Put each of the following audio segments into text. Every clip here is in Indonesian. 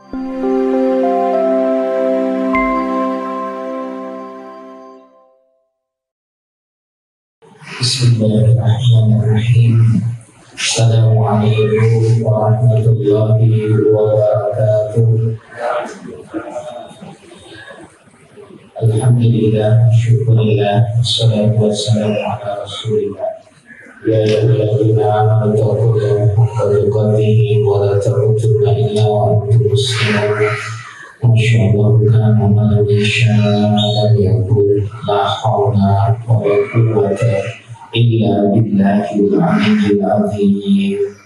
Bismillahirrahmanirrahim. Assalamualaikum warahmatullahi wabarakatuh. Alhamdulillah, syukurillah, wassalatu wassalamu ala rasulillah. Ya ayyuhalladzina amanu taqullaha haqqa tuqatih wa la tamutunna illa wa antum muslimun. Masyaallah, kana man yashaa yaqul la haula wa la quwwata illa billahil aliyyil azim.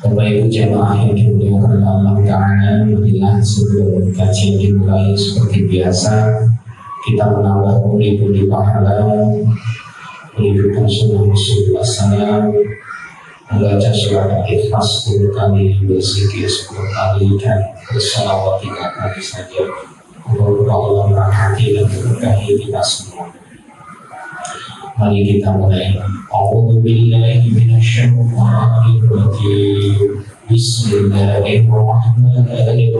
Bapak Ibu jamaah yang dimuliakan Allah Ta'ala, marilah sebelum kajian dimulai seperti biasa, kita menambah pundi-pundi pahala, mengikuti sunnah Rasulullah SAW, membaca surat Al-Ikhlas 10 kali, berzikir 10 kali, dan bersalawat 3 kali saja. Semoga Allah merahmati dan memberkahi kita semua. Mari kita mulai. A'udzu billahi minasyaitonir rajim. Bismillahirrahmanirrahim.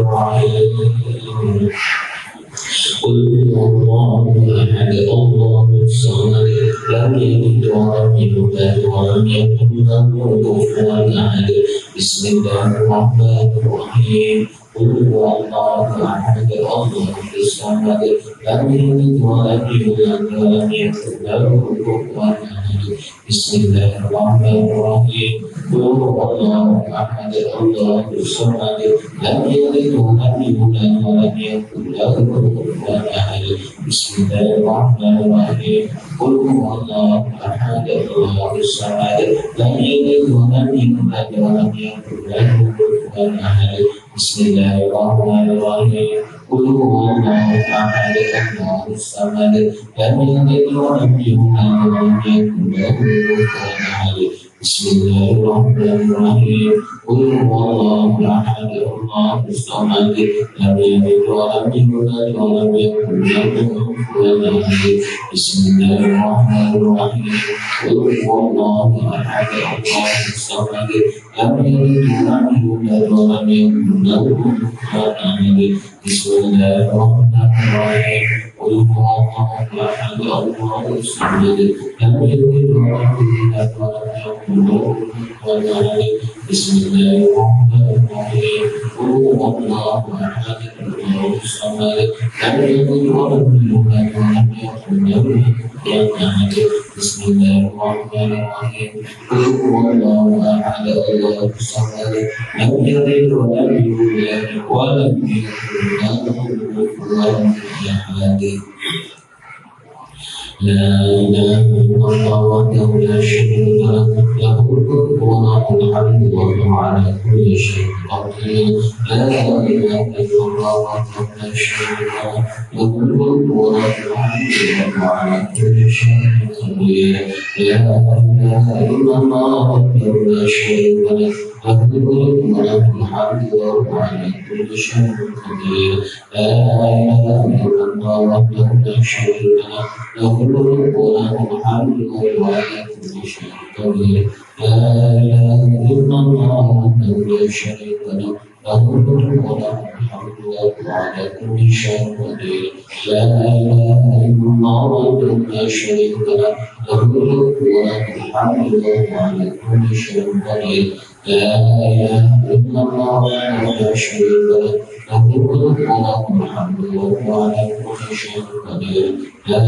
Qul huwallahu ahad, Allahus samad, lam yalid wa lam yulad wa lam yakul lahu kufuwan ahad. Bismillahirrahmanirrahim. Qul huwallahu ahad, Allahus samad, lam yalid wa lam yulad wa lam yakul lahu kufuwan ahad. Bismillahirrahmanirrahim. Qul huwallahu ahad, Allahus samad, lam yalid wa lam yulad wa lam yakul lahu kufuwan ahad. Bismillahirrahmanirrahim. Qul huwallahu ahad, Allahus samad, lam yalid wa lam yulad wa lam yakul lahu kufuwan ahad. Bismillahirrahmanirrahim. Qul huwallahu ahad, Allahus samad, lam yalid wa lam yulad wa lam yakul lahu kufuwan ahad. Bismillahirrahmanirrahim. Qul huwallahu ahad, Allahus samad, lam yalid wa lam yulad wa lam yakul lahu kufuwan ahad. Bismillahirrahmanirrahim. Qul huwallahu ahad, Allahus samad, lam yalid wa lam yulad wa lam yakul lahu kufuwan ahad. Bismillahirrahmanirrahim. Qul huwallahu ahad, Allahus samad, lam yalid wa lam yulad wa lam yakul lahu kufuwan ahad. Bismillahirrahmanirrahim. Qul huwallahu ahad, Allahus samad, lam yalid wa lam yulad wa lam yakul lahu kufuwan ahad. Bismillahirrahmanirrahim. Qul huwallahu ahad, Allahus samad, lam yalid wa lam yulad wa lam yakul lahu kufuwan ahad. La ilaha illallah wahdahu la syarika lah, lahul mulku wa lahul hamdu wa huwa ala kulli syai'in qadir. La ilaha illallah wahdahu la syarika lah, lahul mulku wa lahul hamdu wa huwa ala kulli syai'in qadir. La ilaha illallah wahdahu la syarika lah, lahul mulku wa lahul hamdu wa huwa ala kulli syai'in qadir. La ilaha illallah wahdahu la syarika lah, lahul mulku wa lahul hamdu wa huwa ala kulli syai'in qadir. La ilaha illallah wahdahu la syarika lah, lahul mulku wa lahul hamdu wa huwa ala kulli syai'in qadir. La ilaha illallah wahdahu la syarika lah, lahul mulku wa lahul hamdu wa huwa ala kulli syai'in qadir. La ilaha illallah wahdahu la syarika lah, lahul mulku wa lahul hamdu wa huwa ala kulli syai'in qadir. La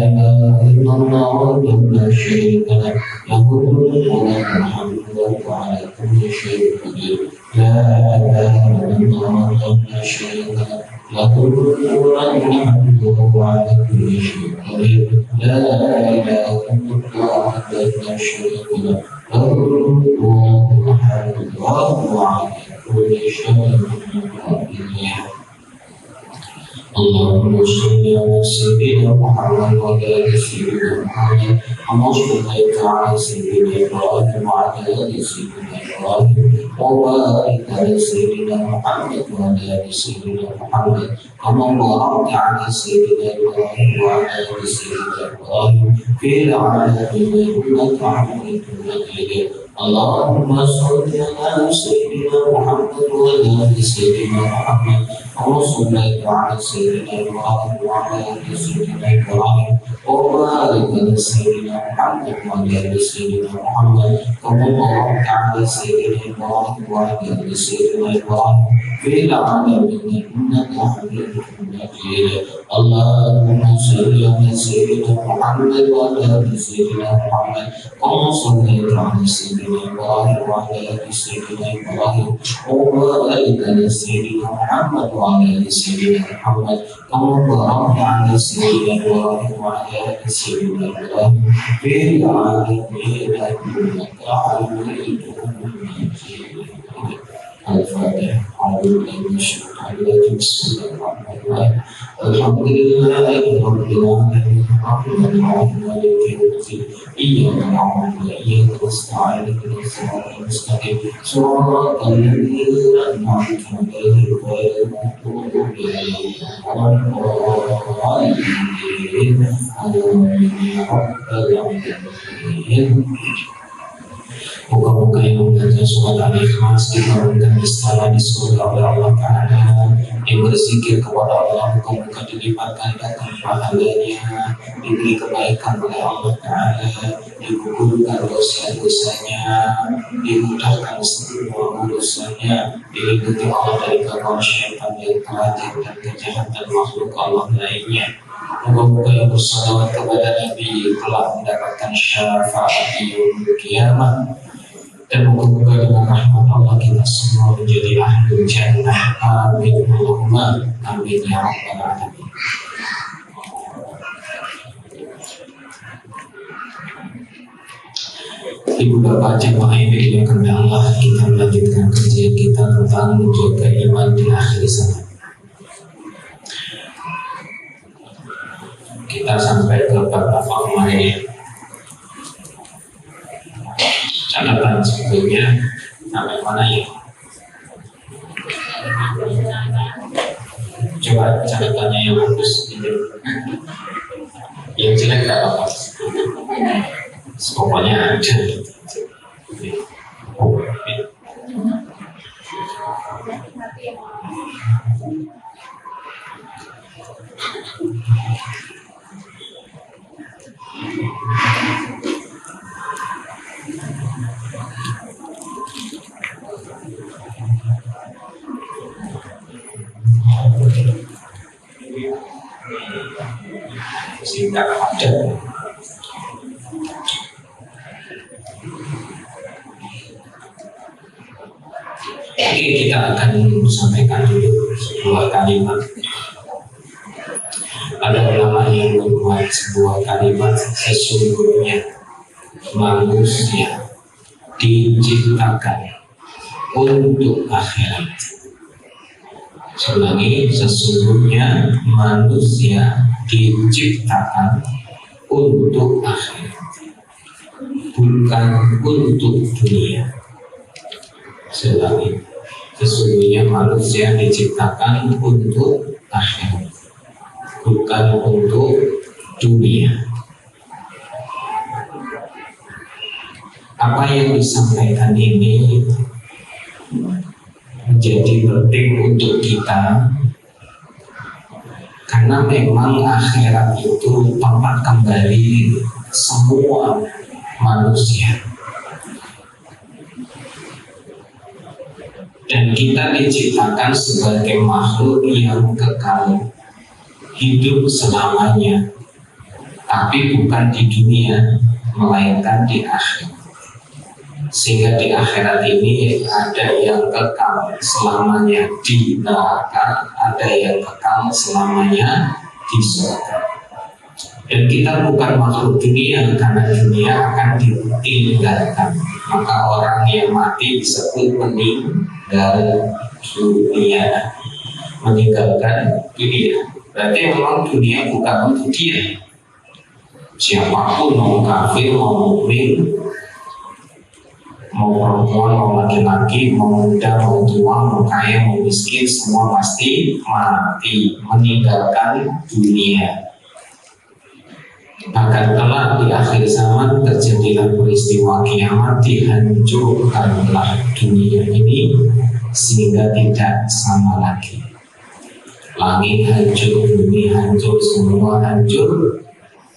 ilaha illallah wahdahu la syarika lah, lahul mulku wa lahul hamdu wa huwa ala kulli syai'in qadir. La ilaha illallah wahdahu la syarika lah, lahul mulku wa lahul hamdu wa huwa ala kulli syai'in qadir. La ilaha illallah wahdahu la syarika lah, lahul mulku wa lahul hamdu wa huwa ala kulli syai'in qadir. Allahumma shalli ala sayyidina Muhammad wa ala sayyidina Muhammad, kama shallaita ala sayyidina Ibrahim wa ala ali sayyidina Ibrahim, wa barik ala sayyidina Muhammad wa ala ali sayyidina Muhammad, kama barakta ala sayyidina Ibrahim wa ala ali sayyidina Ibrahim fil alamin innaka Hamidum Majid. اللهم صل على سيدنا محمد وعلى آل سيدنا محمد كما صليت على سيدنا إبراهيم وعلى آل سيدنا إبراهيم وبارك على سيدنا محمد وعلى آل سيدنا محمد كما باركت على سيدنا إبراهيم وعلى آل سيدنا إبراهيم في العالمين إنك حميد مجيد اللهم صل على سيدنا محمد وعلى آل سيدنا محمد كما صليت على سيدنا إبراهيم وعلى آل سيدنا إبراهيم وبارك على سيدنا محمد وعلى آل سيدنا محمد كما باركت على سيدنا إبراهيم وعلى آل سيدنا إبراهيم في العالمين إنك حميد مجيد. الفاتحة. أعوذ بالله من الشيطان الرجيم. بسم الله الرحمن الرحيم. الحمد لله رب العالمين الرحمن الرحيم مالك يوم الدين إياك نعبد وإياك نستعين اهدنا الصراط المستقيم صراط الذين أنعمت عليهم غير المغضوب عليهم ولا الضالين آمين يا رب العالمين. Moga-moga yang membaca surat Al-Ikhlas dibangunkan istana di surga oleh Allah Ta'ala, yang berzikir kepada Allah moga-moga dilipatkan datang pahalanya, diberi kebaikan oleh Allah Ta'ala, digugurkan dosa-dosanya, dimudahkan semua urusanya, dilindungi Allah dari gangguan syaitan yang khawatir dan kejahatan makhluk Allah lainnya. Moga-moga yang bersalawat kepada Nabi telah mendapatkan syafaat di yaumul kiamat. Dan moga-moga dengan rahmat Allah kita semua menjadi ahlul jannah. Amin Allahumma amin ya rabbal alamin. Ibu bapak jemaah yang dimuliakan Allah, kita melanjutkan kajian kita tentang menjaga iman di akhir zaman. Kita sampai ke bab apa kemarin ya? Catatan sebelumnya sampai mana ya? Coba catatannya yang bagus gitu. Yang jelek gak apa-apa. Pokoknya ada. Sehingga ada ini kita akan sampaikan dulu sebuah kalimat. Ada ulama yang membuat sebuah kalimat, sesungguhnya manusia diciptakan untuk akhirat. Selangi, sesungguhnya manusia diciptakan untuk akhirat, bukan untuk dunia. Selangi, sesungguhnya manusia diciptakan untuk akhirat, bukan untuk dunia. Apa yang disampaikan ini menjadi penting untuk kita, karena memang akhirat itu tempat kembali semua manusia. Dan kita diciptakan sebagai makhluk yang kekal, hidup selamanya, tapi bukan di dunia, melainkan di akhirat. Sehingga di akhirat ini ada yang kekal selamanya di neraka, ada yang kekal selamanya di surga. Dan kita bukan makhluk dunia, karena dunia akan ditinggalkan. Maka orang yang mati disebut meninggal dunia, meninggalkan dunia. Berarti memang dunia bukan untuk dia. Siapapun, mau kafir, mau mukmin, mau perempuan, mau laki-laki, mau muda, mau tua, mau kaya, mau miskin, semua pasti mati, meninggalkan dunia. Bahkan kelak di akhir zaman terjadilah peristiwa kiamat, dihancurkanlah dunia ini sehingga tidak sama lagi. Langit hancur, bumi hancur, semua hancur.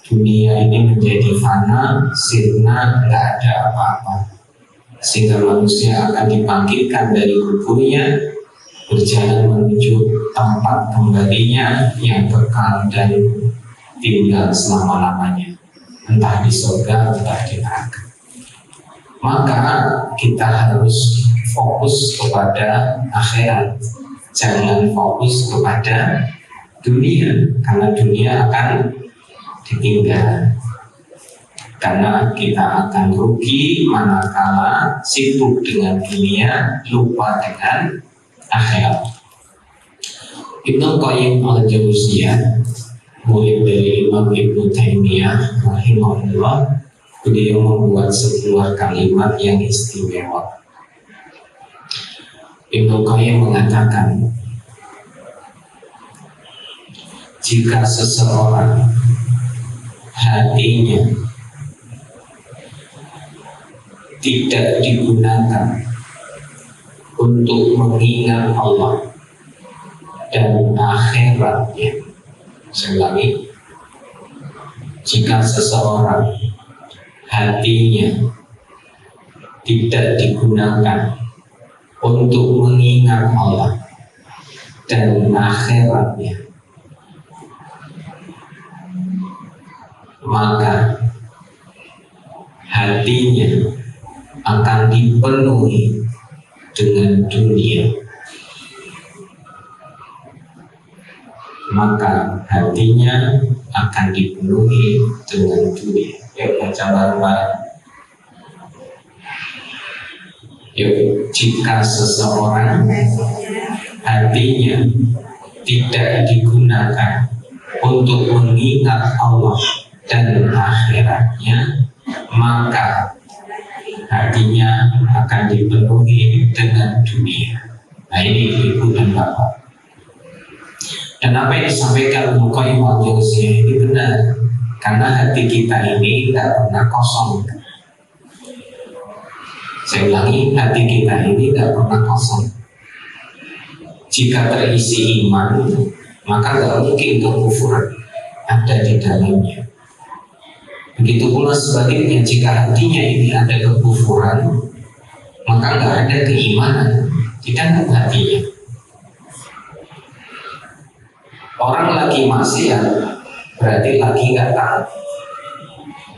Dunia ini menjadi fana, sirna, tidak ada apa-apa. Sehingga manusia akan dibangkitkan dari kuburnya, berjalan menuju tempat kembalinya yang kekal dan tinggal selama-lamanya, entah di surga, entah di neraka. Maka kita harus fokus kepada akhirat, jangan fokus kepada dunia, karena dunia akan ditinggal. Karena kita akan rugi manakala sibuk dengan dunia, lupa dengan akhirat. Ibnu Qayyim al-Jauziyah, murid dari Imam Ibnu Taimiyah rahimahullah, beliau membuat sebuah kalimat yang istimewa. Ibnu Qayyim mengatakan, jika seseorang hatinya tidak digunakan untuk mengingat Allah dan akhiratnya. Saya ulangi, jika seseorang hatinya tidak digunakan untuk mengingat Allah dan akhiratnya, maka hatinya akan dipenuhi dengan dunia. Maka hatinya akan dipenuhi dengan dunia. Yuk baca bareng-bareng. Yuk, jika seseorang hatinya tidak digunakan untuk mengingat Allah dan akhiratnya, maka hatinya akan dipenuhi dengan dunia. Nah ini ibu dan bapak. Dan apa yang disampaikan Ibnu Qayyim al-Jauziyah ini benar, karena hati kita ini tidak pernah kosong. Saya ulangi, hati kita ini tidak pernah kosong. Jika terisi iman, maka tidak mungkin kekufuran ada di dalamnya. Begitu pula sebaliknya, jika hatinya ini ada kekufuran, maka tidak ada keimanan di dalam hatinya. Orang lagi maksiat berarti lagi nggak taat,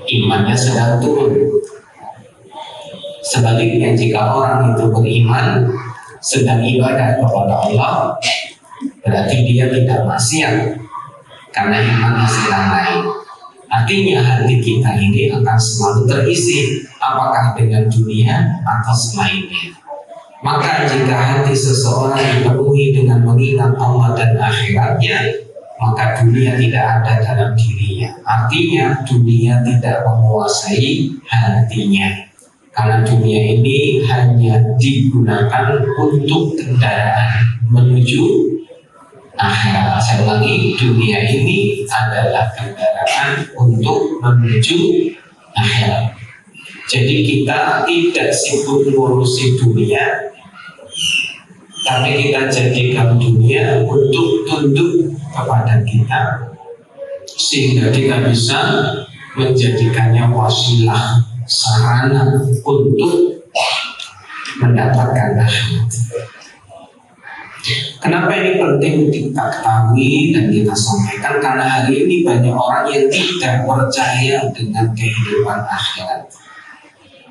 imannya sedang turun. Sebaliknya, jika orang itu beriman, sedang ibadah kepada Allah, berarti dia tidak maksiat karena imannya sedang naik. Artinya hati kita ini akan selalu terisi, apakah dengan dunia atau selainnya. Maka jika hati seseorang dipenuhi dengan mengingat Allah dan akhiratnya, maka dunia tidak ada dalam dirinya. Artinya dunia tidak menguasai hatinya, karena dunia ini hanya digunakan untuk kendaraan menuju akhirat. Saya ulangi, dunia ini adalah kendaraan untuk menuju akhirat. Jadi kita tidak sibuk ngurusi dunia, tapi kita jadikan dunia untuk tunduk kepada kita, sehingga kita bisa menjadikannya wasilah, sarana untuk mendapatkan akhirat. Kenapa ini penting kita ketahui dan kita sampaikan? Karena hari ini banyak orang yang tidak percaya dengan kehidupan akhirat.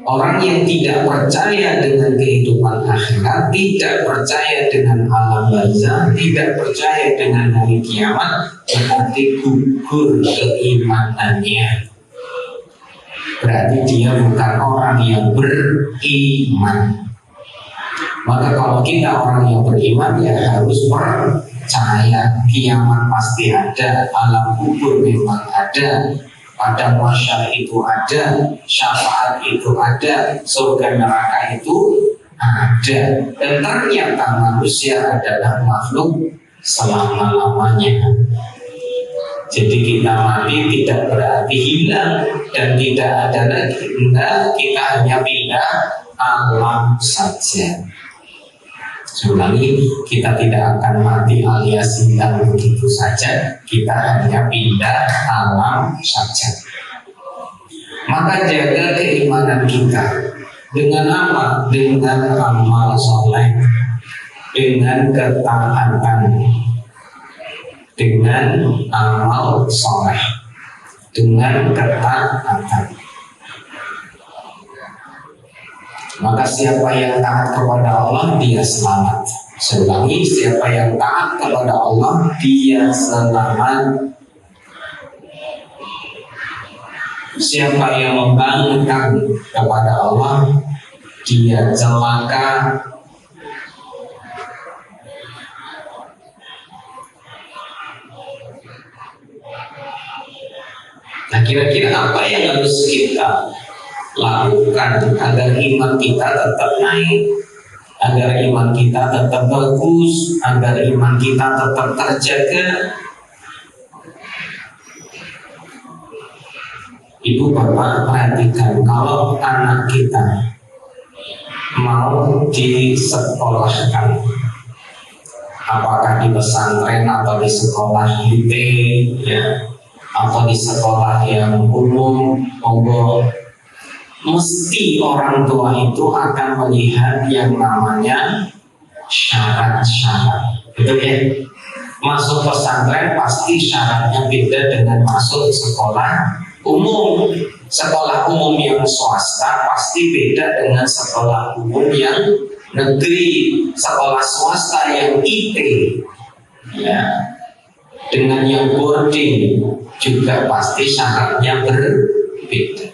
Orang yang tidak percaya dengan kehidupan akhirat, tidak percaya dengan alam barzah, tidak percaya dengan hari kiamat, berarti gugur keimanannya. Berarti dia bukan orang yang beriman. Maka kalau kita orang yang beriman, ya harus percaya kiamat pasti ada, alam kubur memang ada, pada masyarakat itu ada, syafaat itu ada, surga neraka itu ada. Dan ternyata manusia adalah makhluk selama-lamanya. Jadi kita mati tidak berarti hilang dan tidak ada lagi. Enggak, kita hanya pindah alam saja. Sebenarnya kita tidak akan mati alias hilang begitu saja. Kita hanya pindah alam saja. Maka jaga keimanan kita. Dengan apa? Dengan amal soleh, dengan ketaatan, dengan amal soleh, dengan ketaatan. Maka siapa yang taat kepada Allah, dia selamat. Selangi, siapa yang taat kepada Allah, dia selamat. Siapa yang membangkang kepada Allah, dia celaka. Nah, kira-kira apa yang harus kita lakukan agar iman kita tetap naik, agar iman kita tetap bagus, agar iman kita tetap terjaga? Ibu bapak perhatikan, kalau anak kita mau disekolahkan, apakah di pesantren atau di sekolah IT, ya, atau di sekolah yang umum, monggo, mesti orang tua itu akan melihat yang namanya syarat-syarat, betul ya? Masuk pesantren pasti syaratnya beda dengan masuk sekolah umum. Sekolah umum yang swasta pasti beda dengan sekolah umum yang negeri. Sekolah swasta yang IP, ya, dengan yang boarding juga pasti syaratnya berbeda.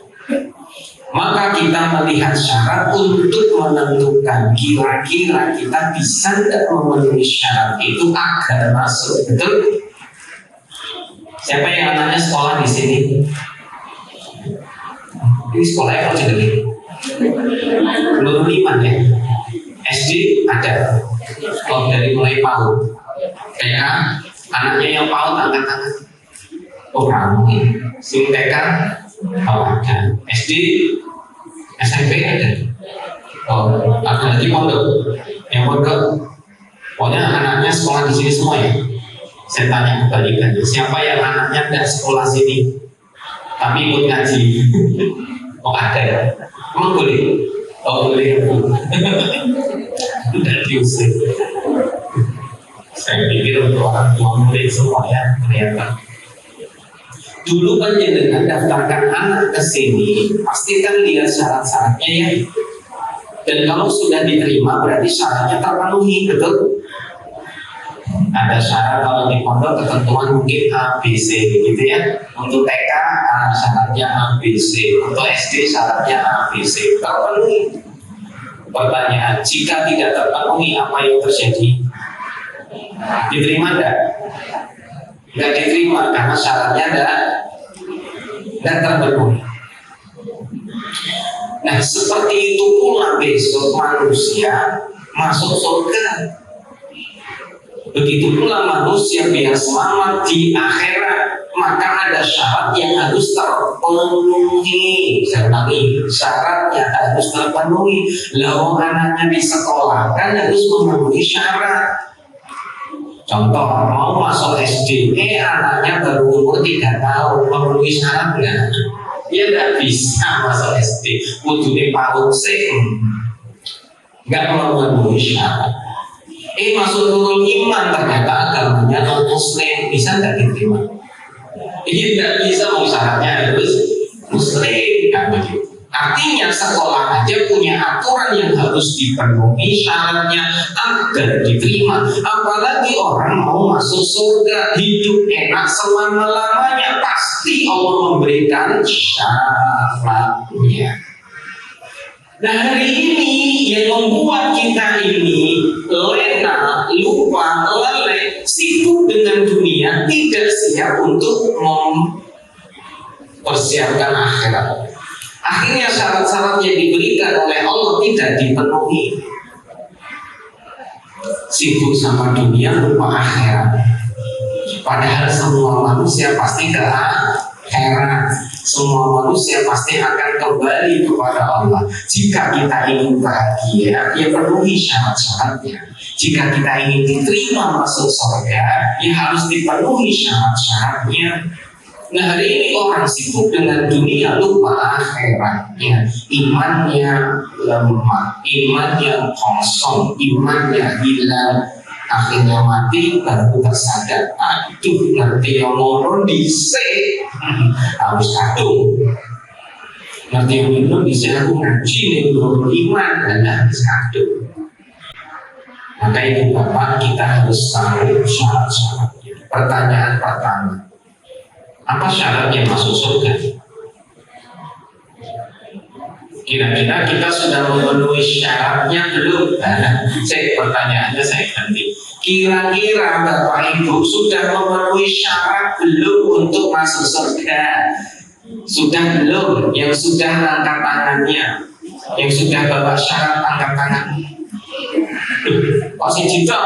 Maka kita melihat syarat untuk menentukan kira-kira kita bisa tidak memenuhi syarat itu agar masuk, betul? Siapa yang anaknya sekolah di sini? Ini sekolahnya kalau jadi Nurul Iman ya. SD ada. Oh, dari mulai PAUD. TK anaknya yang PAUD angkat tangan. Oh, ramai. Sing TK ada. SD, SMP ada. Oh, ada lagi pondok. Yang pondok, pokoknya anaknya sekolah di sini semua ya. Saya tanya kebalikan, siapa yang anaknya tidak sekolah sini tapi ikut ngaji? Oh ada ya? Emang boleh? Oh boleh. Tidak diusir. Saya pikir untuk orang tua murid semua ya, ternyata. Dulu kan dengan daftarkan anak ke sini, pastikan lihat syarat-syaratnya ya. Dan kalau sudah diterima berarti syaratnya terpenuhi, betul? Ada syarat kalau di pondok ketentuan mungkin A, B, C gitu ya. Untuk TK syaratnya A, B, C. Untuk SD syaratnya A, B, C. Terpenuhi. Pertanyaan, jika tidak terpenuhi apa yang terjadi? Diterima enggak? Enggak diterima karena syaratnya enggak terpenuhi. Nah, seperti itu pula besok manusia masuk surga. Begitu pula manusia biar selamat di akhirat, maka ada syarat yang harus terpenuhi. Saya ulangi, syaratnya harus terpenuhi. Lalu anaknya di sekolah kan harus memenuhi syarat. Contoh, mau masuk SD, anaknya baru umur 3 tahun, memenuhi syarat nggak? Ya nggak bisa masuk SD. Wujudnya PAUD sih, nggak memenuhi syarat. Masuk Nurul Iman ternyata agamanya non Muslim, bisa nggak diterima? Tidak bisa, syaratnya harus Muslim, kan begitu. Artinya sekolah aja punya aturan yang harus dipenuhi syaratnya agar diterima. Apalagi orang mau masuk surga, hidup enak selama-lamanya, pasti Allah memberikan syaratnya. Nah, hari ini yang membuat kita ini lena, lupa, lalai, sibuk dengan dunia, tidak siap untuk mempersiapkan akhirat. Akhirnya syarat-syarat yang diberikan oleh Allah tidak dipenuhi. Sibuk sama dunia, lupa akhirat. Padahal semua manusia pasti ke akhirat. Semua manusia pasti akan kembali kepada Allah. Jika kita ingin bahagia, ya penuhi syarat-syaratnya. Jika kita ingin diterima masuk surga, ya harus dipenuhi syarat-syaratnya. Nah, hari ini orang sibuk dengan dunia, lupa akhiratnya. Imannya lemah, imannya kosong, imannya hilang. Akhirnya mati, baru tersadar, aduh nanti yang ngono dhisik harus kadung. Nanti yang minum bisa aku ngaji nih, iman dan harus kadung. Maka itu Bapak, kita harus tahu syarat-syaratnya. Pertanyaan pertama, apa syaratnya masuk surga? Kira-kira kita sudah memenuhi syaratnya belum? Pertanyaannya saya ganti. Kira-kira Bapak Ibu sudah memenuhi syarat belum untuk masuk surga? Sudah belum? Yang sudah angkat tangannya, yang sudah bawa syarat angkat tangan. Masih cita.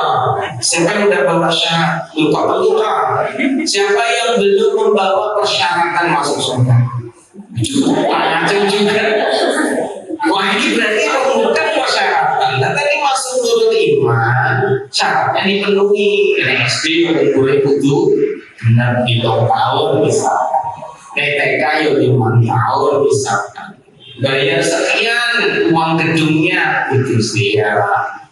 Siapa yang sudah bawa syarat? Lupa lupa. Siapa yang belum membawa persyaratan masuk surga? Aceh juga. Wah, ini berarti bukan persyaratan. Nah, tadi masuk nurul iman, syaratnya dipenuhi. SD boleh butuh benar 3 tahun misalkan. TTK 5 tahun misalkan. Bayar sekian uang gedungnya itu siapa?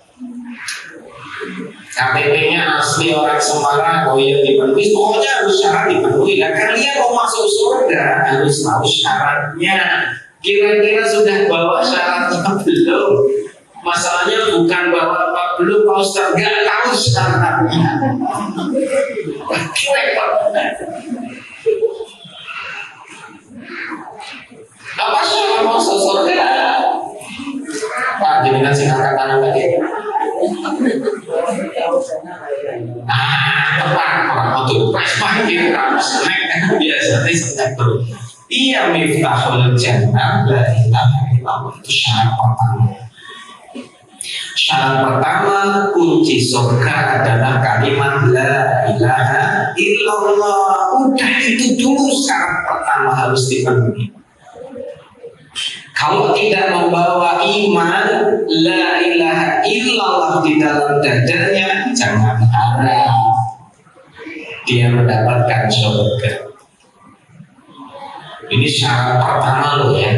KTP-nya asli orang Semarang, oh iya dipenuhi, pokoknya harus syarat dipenuhi. Nah, kalian mau masuk surga harus tahu syaratnya. Kira-kira sudah bawa syaratnya belum? Masalahnya bukan bawa apa belum, Pak Ustaz gak tahu syaratnya. Apa syarat masuk surga? Pak, jadikan sing angkat tangan tadi. Tepat, untuk pas kita harus naik biasa ini sedang terus. Iya, miftahul jannah la ilaha illallah, itu syarat pertama. Syarat pertama kunci surga adalah kalimat la ilaha illallah. Udah itu dulu syarat pertama harus dipenuhi. Kalau tidak membawa iman la ilaha illallah di dalam dadanya, jangan harap dia mendapatkan surga. Ini syarat pertama loh ya,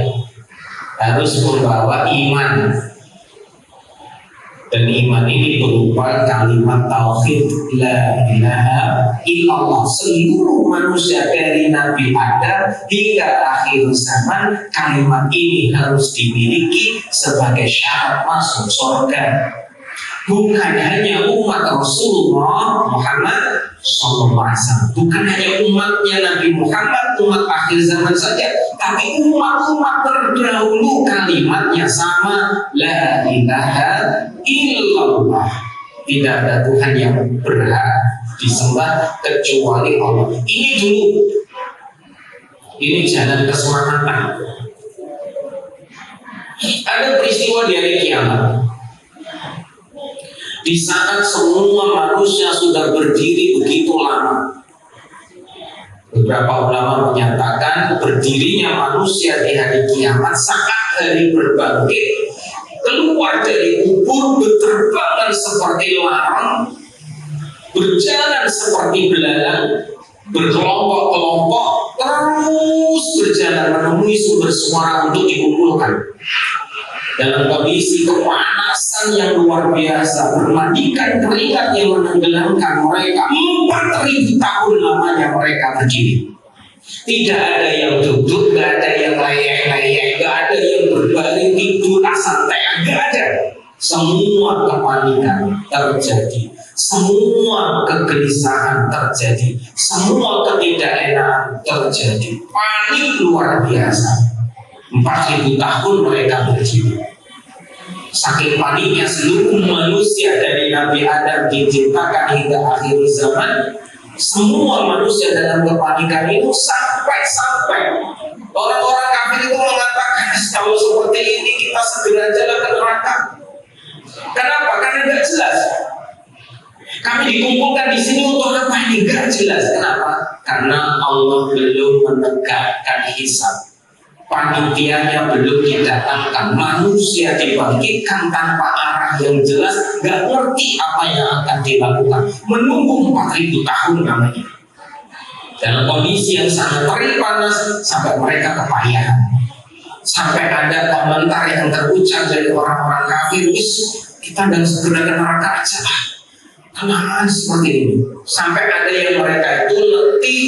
harus membawa iman. Dan iman ini berupa kalimat tauhid la ilaha illallah. Seluruh manusia dari Nabi Adam hingga akhir zaman, kalimat ini harus dimiliki sebagai syarat masuk surga. Bukan hanya umat Rasulullah Muhammad SAW, bukan hanya umatnya Nabi Muhammad, umat akhir zaman saja, tapi umat-umat terdahulu kalimatnya sama, la ilaha illallah. Tidak ada Tuhan yang berhak disembah kecuali Allah. Ini dulu, ini jalan keselamatan. Ada peristiwa di hari kiamat. Di saat semua manusia sudah berdiri begitu lama. Beberapa ulama menyatakan berdirinya manusia di hari kiamat saat hari berbangkit, keluar dari kubur berterbangan seperti larang, berjalan seperti belalang, berkelompok-kelompok, terus berjalan menemui sumber suara untuk dikumpulkan. Dalam kondisi kepanasan yang luar biasa, bermandikan keringat yang menenggelamkan mereka. 4.000 tahun lamanya mereka berdiri. Tidak ada yang duduk, tidak ada yang layek-layek, tidak ada yang berbaring tidur santai, tidak ada. Semua kepanikan terjadi, semua kegelisahan terjadi, semua ketidakenakan terjadi. Panik luar biasa. 4.000 tahun mereka berdiri. Saking paniknya seluruh manusia dari Nabi Adam diciptakan hingga akhir zaman, semua manusia dalam kepanikan itu sampai orang-orang kafir itu mengatakan, kalau seperti ini kita segera jalan ke neraka. Kenapa? Karena tidak jelas. Kami dikumpulkan di sini untuk apa ini? Gak jelas. Kenapa? Karena Allah belum menegakkan hisab. Panitianya belum didatangkan, manusia dibangkitkan tanpa arah yang jelas, gak ngerti apa yang akan dilakukan, menunggu 4000 tahun namanya dalam kondisi yang sangat terik panas sampai mereka kepayahan, sampai ada komentar yang terucap dari orang-orang kafir, kita dan segera ke neraka aja lah, kenapa seperti ini, sampai ada yang mereka itu letih,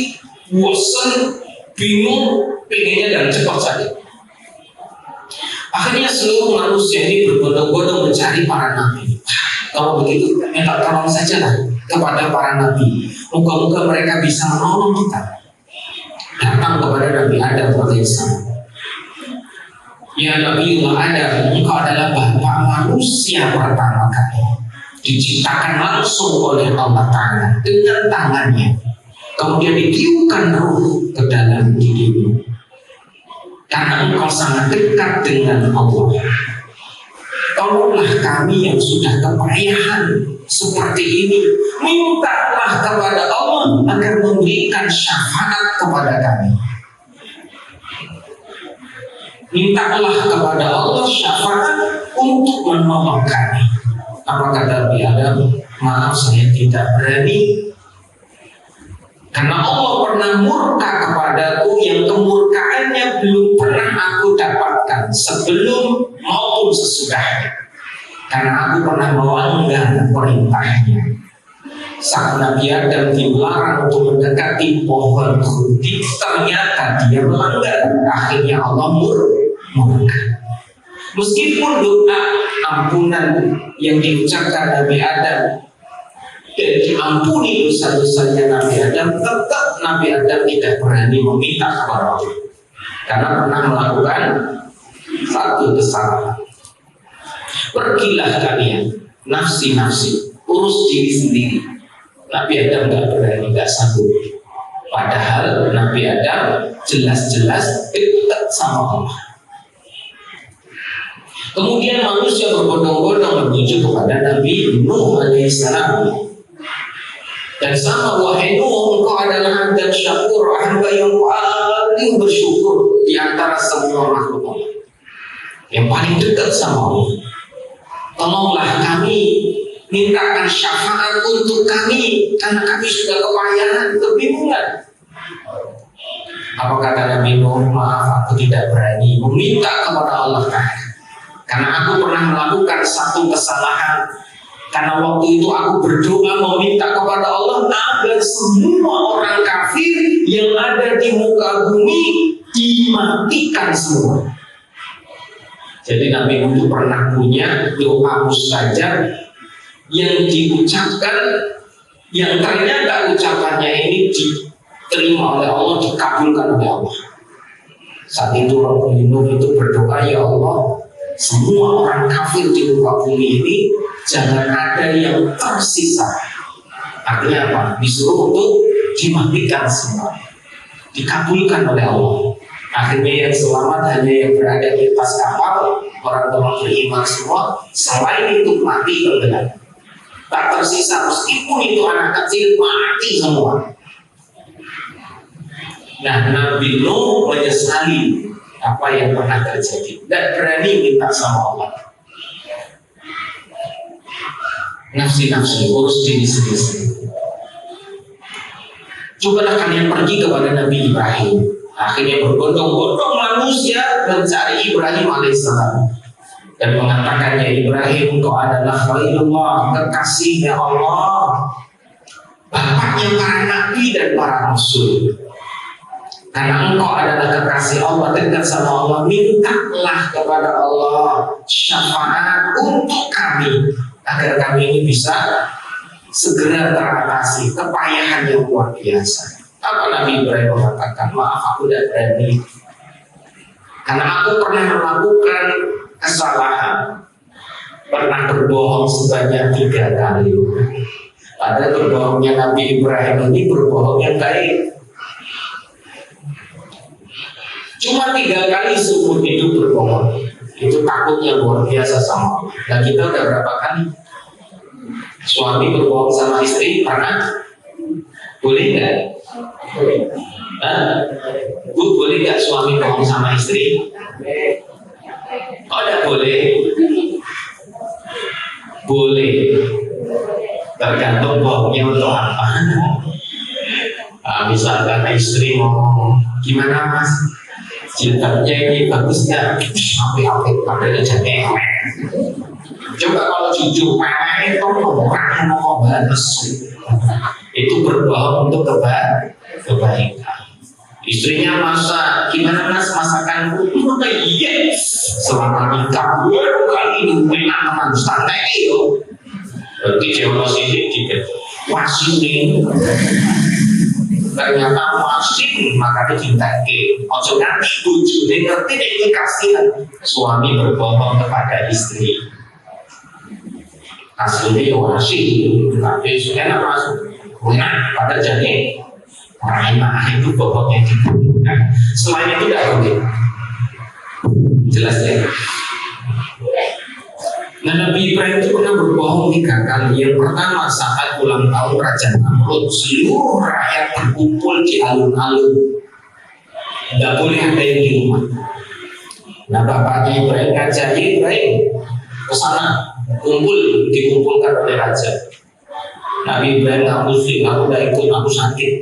bosan, bingung, pengennya dan cepat saja. Akhirnya seluruh manusia ini berbondong-bondong mencari para nabi. Kalau begitu minta tolong saja lah kepada para nabi. Moga-moga mereka bisa menolong kita. Datang kepada Nabi Adam alaihissalam. Ya Nabiullah Adam, engkau adalah bapak manusia pertama kali. Diciptakan langsung oleh Allah Ta'ala dengan tangannya. Kemudian ditiupkan ruh ke dalam dirimu. Karena engkau sangat dekat dengan Allah. Tolonglah kami yang sudah kepayahan seperti ini. Mintalah kepada Allah agar memberikan syafaat kepada kami. Mintalah kepada Allah syafaat untuk menolong kami. Apa kata Nabi Adam? Maaf, saya tidak berani. Karena Allah pernah murka kepadaku yang kemurkaannya belum pernah aku dapatkan sebelum maupun sesudahnya. Karena aku pernah melanggar perintahnya. Saat Nabi Adam dilarang untuk mendekati pohon khuldi, ternyata dia melanggar. Akhirnya Allah murka. Meskipun doa ampunan yang diucapkan Nabi Adam dan diampuni dosa-dosanya Nabi Adam, tetap Nabi Adam tidak berani meminta kepada Allah karena pernah melakukan satu kesalahan. Pergilah kalian nafsi-nafsi, urus diri sendiri. Nabi Adam gak berani, gak sanggup. Padahal Nabi Adam jelas-jelas dekat sama Allah. Kemudian manusia berbondong-bondong menuju kepada Nabi Nuh alaihissalam. Dan sama, wahai Nuh, engkau adalah abdan syakur, hamba yang paling bersyukur di antara semua makhluk Allah, yang paling dekat sama Allah. Tolonglah kami, mintakan syafaat untuk kami, karena kami sudah kepayahan, kebingungan. Apa kata Nabi Nuh? Maaf, aku tidak berani meminta kepada Allah Ta'ala, karena aku pernah melakukan satu kesalahan. Karena waktu itu aku berdoa meminta kepada Allah agar semua orang kafir yang ada di muka bumi dimatikan semua. Jadi Nabi Nuh pernah punya doa mustajab yang diucapkan, yang ternyata ucapannya ini diterima oleh Allah, dikabulkan oleh Allah. Saat itu Nabi Nuh itu berdoa, ya Allah, semua orang kafir di muka bumi ini jangan ada yang tersisa. Artinya apa? Disuruh untuk dimatikan semua. Dikabulkan oleh Allah. Akhirnya yang selamat hanya yang berada di atas kapal, orang-orang beriman semua. Selain itu mati tergelam. Tak tersisa, meskipun itu anak kecil, mati semua. Nah, Nabi Nuh menyesali apa yang pernah terjadi dan berani minta sama Allah. Nafsi-nafsi, urus diri sendiri. Cobalah kalian pergi kepada Nabi Ibrahim. Akhirnya berbondong-bondong manusia mencari Ibrahim alaihissalam dan mengatakan, ya Ibrahim, engkau adalah Khalilullah, kekasihnya Allah, bapaknya para nabi dan para rasul. Karena engkau adalah kekasih Allah, dekat sama Allah, mintalah kepada Allah syafaat untuk kami agar kami ini bisa segera teratasi kepayahan yang luar biasa. Apa Nabi Ibrahim mengatakan? Maaf, aku tidak berani, karena aku pernah melakukan kesalahan, pernah berbohong sebanyak 3 kali. Padahal berbohongnya Nabi Ibrahim ini berbohong yang baik. Cuma 3 kali seumur hidup berbohong. Itu takutnya luar biasa sama Allah. Dan kita udah berapa kali? Suami berbohong sama istri pernah? Boleh nggak? Bu, boleh nggak suami bohong sama istri? Oh, tidak boleh. Boleh. Tergantung bohongnya untuk apa. Misalkan istri ngomong, gimana mas? Jilbabnya ini bagus nggak? Sampai padahal jadi elek. Coba kalau jujur, itu orang mau balas. Itu berbohong untuk kebaikan. Istrinya masak, gimana mas masakanku? Yes, selama nikah baru kali ini enak teman santai yo. Berarti cewek sini tidak masih nih. Ternyata masih makanya cintai. Ojo nanti bujune ngerti ini kasihan. Suami berbohong kepada istri. Aslinya ya masih, tapi enak masuk. Enak pada jadi. Orang itu bohongnya dibunuhkan. Selain itu tidak boleh. Jelas ya. Nah, Nabi Ibrahim itu pernah berbohong 3 kali. Yang pertama saat ulang tahun Raja Namrud, seluruh rakyat berkumpul di alun-alun. Tidak boleh ada yang di rumah. Nah, bapaknya Ibrahim ngajak Ibrahim ke sana, dikumpulkan oleh raja. Nabi Ibrahim ngapusi, aku udah ikut, aku sakit.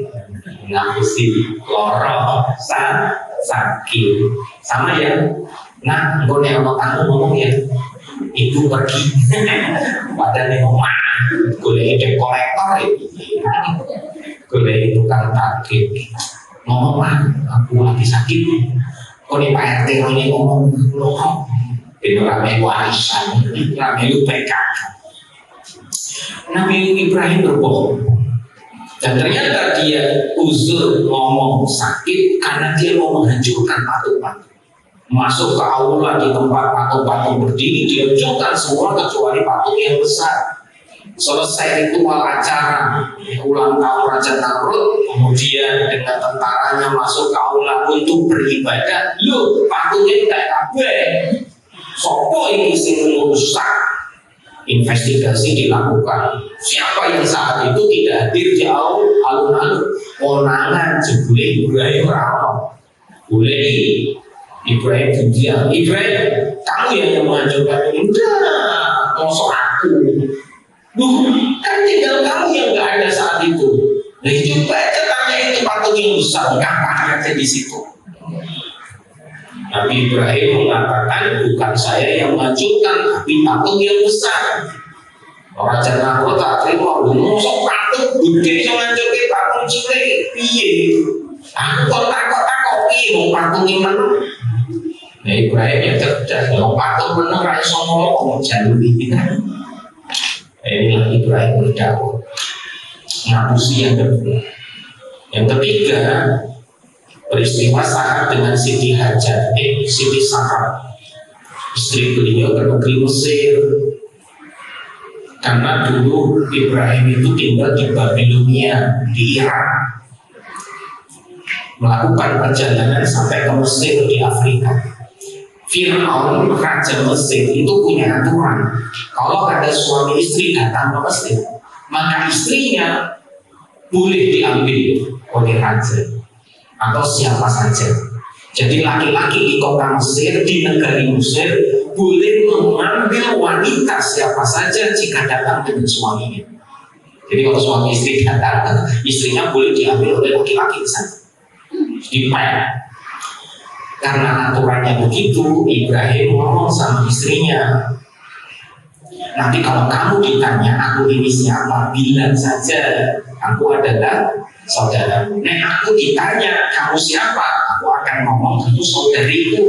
Ngapusi, lorong, sakit. Sama ya. Nah, gue nih sama kamu ngomong ya, itu pergi. Padahal rumah, gue ide kolektor itu. Gue tukang takut. Ngomong mah, aku lagi sakit. Kok nih Pak RT ini ngomong, loh, itu rame warisan, rame UPK. Nabi Ibrahim berbohong. Dan ternyata dia uzur ngomong sakit karena dia mau menghancurkan patung-patung. Masuk ke aula di tempat patung-patung berdiri, dihancurkan semua kecuali patung yang besar. Selesai ritual acara ulang tahun Raja Namrud, kemudian dengan tentaranya masuk ke aula untuk beribadah. Loh, patungnya tidak kabeh. Sopo ini sing rusak? Investigasi dilakukan. Siapa yang saat itu tidak hadir di alun-alun? Konangan jebule Ibrahim rawon. Boleh Ibrahim diam. Ibrahim, kamu yang menghancurkan ini. Udah, mosok aku. Duh, kan tinggal kamu yang nggak ada saat itu. Nah, coba aja tanya itu patung yang besar, kapan ada di situ? Nabi Ibrahim mengatakan bukan saya yang menghancurkan, tapi patung yang besar. Raja Namrud tak terima, mosok patung gede yang menghancurkan patung cilik, piye? Aku kok takut piye mau patung yang mana? Nah, Ibrahim yang cerdas, mau patung bener raya ngomong jalur ini. Inilah Ibrahim berdakwah. Ngapusi yang kedua. Yang ketiga, peristiwa Sarah dengan Siti Hajar, Siti Sarah, istri beliau ke negeri Mesir. Karena dulu Ibrahim itu tinggal di Babilonia, di Irak, melakukan perjalanan sampai ke Mesir di Afrika. Fir'aun, raja Mesir itu punya aturan, kalau ada suami istri datang ke Mesir, maka istrinya boleh diambil oleh raja atau siapa saja. Jadi laki-laki di kota Mesir, di negeri Mesir, boleh mengambil wanita siapa saja jika datang dengan suaminya. Jadi kalau suami istri datang, istrinya boleh diambil oleh laki-laki di sana. Dipakai. Karena aturannya begitu, Ibrahim ngomong sama istrinya, nanti kalau kamu ditanya aku ini siapa, bilang saja aku adalah saudara. Nah, aku ditanya kamu siapa, aku akan ngomong itu saudariku,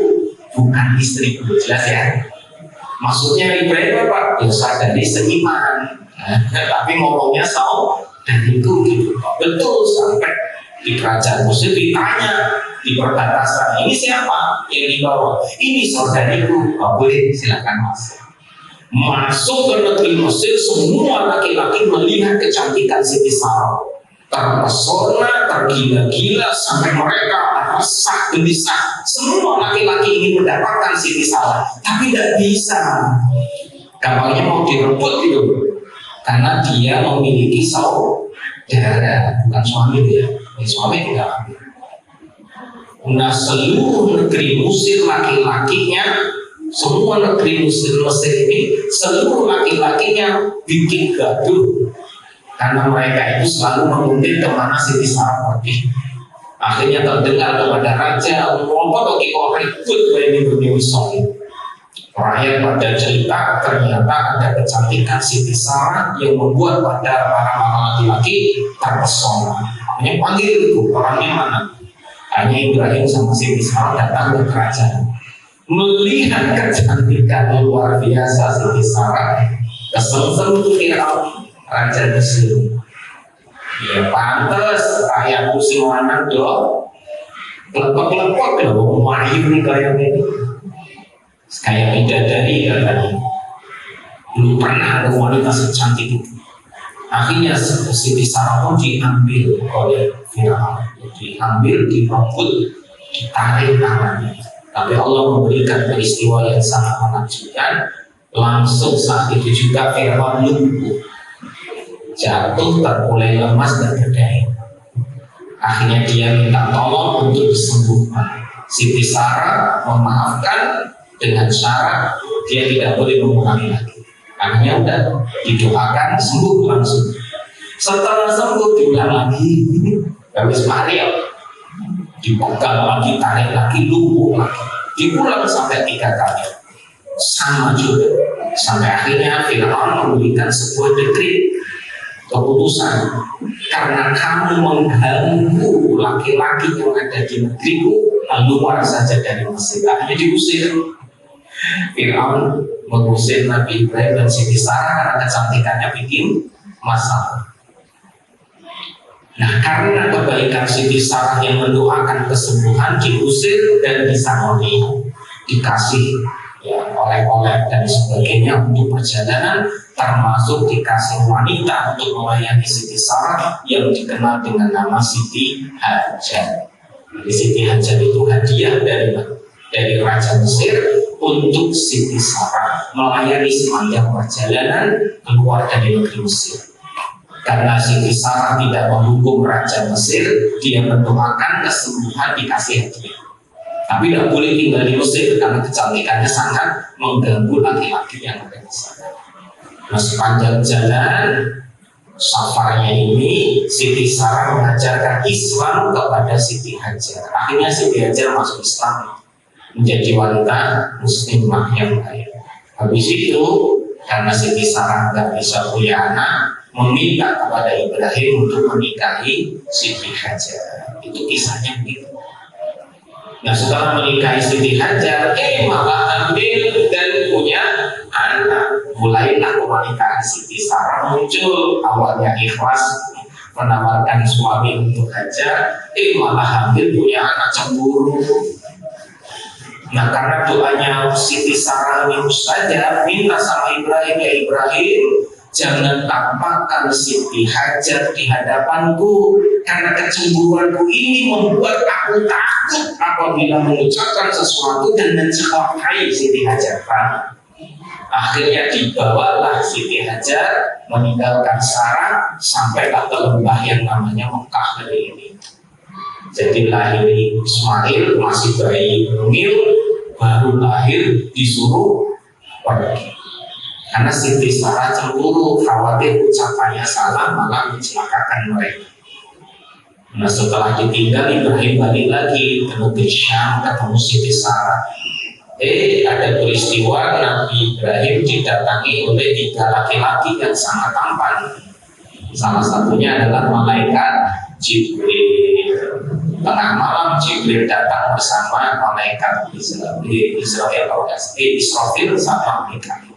bukan istriku. Jelas ya? Maksudnya Ibrahim apa? Ya saudari seiman. Tapi ngomongnya saudariku gitu. Betul, sampai di kerajaan Mesir ditanya di perbatasan, ini siapa yang dibawa? Ini saudariku. Oh, boleh, silakan masuk. Masuk ke negeri Mesir, semua laki-laki melihat kecantikan Siti Sarah, terpesona, tergila-gila, sampai mereka resah gelisah. Semua laki-laki ingin mendapatkan Siti Sarah, tapi tidak bisa. Gampangnya mau direbut gitu. karena dia memiliki saudara, bukan suami dia. Suami tidak hamil. Nah, seluruh negeri Mesir laki-lakinya, semua negeri Mesir ini, seluruh laki-lakinya bikin gaduh karena mereka itu selalu mengungkit kemana Siti Sarah pergi. Akhirnya terdengar kepada raja, "Apa bagi kau ribut ini bernyusong?" Rakyat pada cerita ternyata ada kecantikan Siti Sarah yang membuat pada para laki-laki terpesona. Hanya panggil itu, orangnya mana? Hanya Ibrahim sama Siti Sarah datang ke kerajaan. Melihat kecantikan luar biasa Siti Sarah, kesengsem itu Firaun, raja Mesir. Ya pantas rakyatku si mana dong, lepek-lepek dong, wahyu nih kayak ini, kayak bidadari katanya. Belum pernah ada wanita secantik itu. Akhirnya Siti Sarah pun diambil oleh Firaun, diambil, direbut, ditarik tangannya. Tapi Allah memberikan peristiwa yang sangat menakjubkan. Langsung saat itu juga Firaun lumpuh, jatuh, terkulai lemas dan berdaya. Akhirnya dia minta tolong untuk disembuhkan. Siti Sarah memaafkan dengan syarat dia tidak boleh mengulangi lagi. Akhirnya udah didoakan sembuh langsung. Setelah sembuh diulang lagi, habis Maria dipegang lagi, tarik lagi, lumpuh lagi, diulang sampai 3 kali. Sama juga sampai akhirnya Firaun memberikan sebuah dekret, keputusan, karena kamu mengganggu laki-laki yang ada di negeriku, keluar saja dari Mesir. Akhirnya diusir. Firaun mengusir Nabi Ibrahim dan Siti Sarah karena kecantikannya bikin masalah. Nah, karena kebaikan Siti Sarah yang mendoakan kesembuhan, diusir dan disangoni, dikasih ya, oleh-oleh dan sebagainya untuk perjalanan, termasuk dikasih wanita untuk melayani Siti Sarah yang dikenal dengan nama Siti Hajar. Jadi Siti Hajar itu hadiah dari Raja Mesir untuk Siti Sarah melayani sepanjang perjalanan keluar dari negeri Mesir. Karena Siti Sarah tidak mendukung Raja Mesir, dia mendoakan kesembuhan, dikasih hadiah. Tapi tidak boleh tinggal di Mesir karena kecantikannya sangat mengganggu laki-laki yang ada di sana. Nah, sepanjang jalan safarnya ini, Siti Sarah mengajarkan Islam kepada Siti Hajar. Akhirnya Siti Hajar masuk Islam, menjadi wanita muslimah yang baik. Habis itu, karena Siti Sarah nggak bisa punya anak, meminta kepada Ibrahim untuk menikahi Siti Hajar. Itu kisahnya begitu. Nah, setelah menikahi Siti Hajar, malah ambil dan punya anak. Mulailah kewanitaan Siti Sarah muncul. Awalnya ikhlas menawarkan suami untuk Hajar, malah hamil, punya anak, cemburu. Nah, karena doanya Siti Sarah ini saja minta sama Ibrahim, ya Ibrahim, jangan tampakkan Siti Hajar di hadapanku, karena kecemburuanku ini membuat aku takut apabila mengucapkan sesuatu dan mencelakai Siti Hajar. Akhirnya dibawalah Siti Hajar meninggalkan Sarah sampailah ke lembah yang namanya Mekah hari ini. Jadi lahir Ismail masih bayi mungil, baru lahir disuruh pergi. Karena Siti Sarah cemburu, khawatir ucapannya salah malah mencelakakan mereka. Nah, setelah ditinggal Ibrahim balik lagi ke negeri Syam, ketemu Siti Sarah. Ada peristiwa Nabi Ibrahim didatangi oleh 3 laki-laki yang sangat tampan. Salah satunya adalah malaikat Jibril. Tengah malam Jibril datang bersama malaikat Israfil sama Mikail.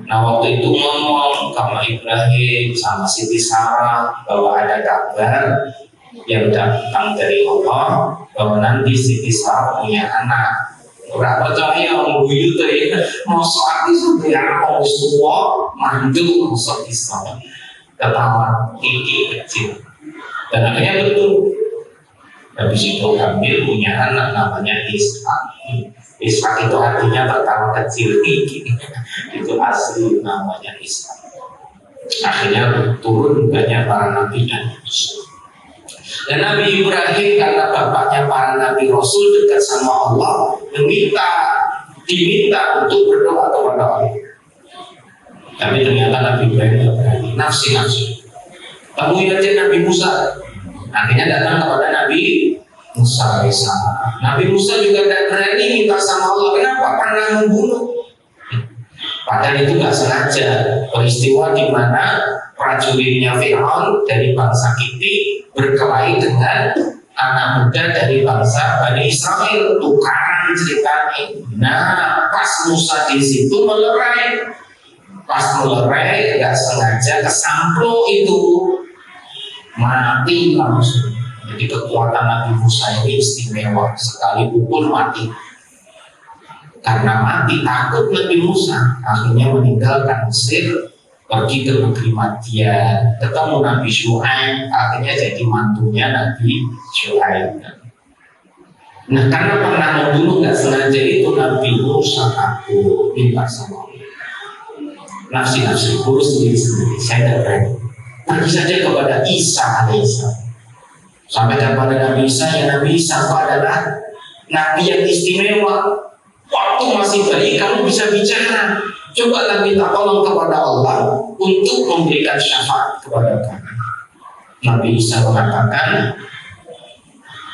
Nah, waktu itu ngomong sama Ibrahim sama Siti Sarah bahwa ada kabar yang datang dari Allah bahwa nanti Siti Sarah punya anak. Ora percaya wong guyu to ya, mosok ati sudah wong tua mandul mosok Islam. Ketawa kiki kecil. Dan akhirnya betul. Habis itu hamil punya anak namanya Ishak. Ishak itu artinya pertama kecil, itu asli namanya Ishak. Akhirnya turun banyak para nabi dan rasul. Dan Nabi Ibrahim karena bapaknya para nabi rasul dekat sama Allah, diminta untuk berdoa kepada Allah. Tapi ternyata Nabi Ibrahim tidak berani, nafsi. Temui aja Nabi Musa. Akhirnya datang kepada Nabi Musa AS. Nabi Musa juga tidak berani minta sama Allah. Kenapa? Pernah membunuh. Padahal itu nggak sengaja. Peristiwa di mana prajuritnya Fir'aun dari bangsa Kipti berkelahi dengan anak muda dari bangsa Bani Israel, tukaran ceritanya. Nah, pas Musa di situ melerai, nggak sengaja kesamplo itu, mati langsung. Jadi kekuatan Nabi Musa ini istimewa, sekali pukul mati. Karena mati takut Nabi Musa, akhirnya meninggalkan Mesir, pergi ke negeri Madian, ketemu Nabi Syuaib, akhirnya jadi mantunya Nabi Syuaib. Nah, karena pernah membunuh nggak sengaja itu, Nabi Musa takut, minta sama Allah. Nafsi urus diri sendiri, saya tidak berani. Pergi saja kepada Isa alaihissalam. Sampaikan pada Nabi Isa, ya Nabi Isa adalah Nabi yang istimewa. Waktu masih bayi kamu bisa bicara. Cobalah minta tolong kepada Allah untuk memberikan syafaat kepada kamu. Nabi Isa mengatakan,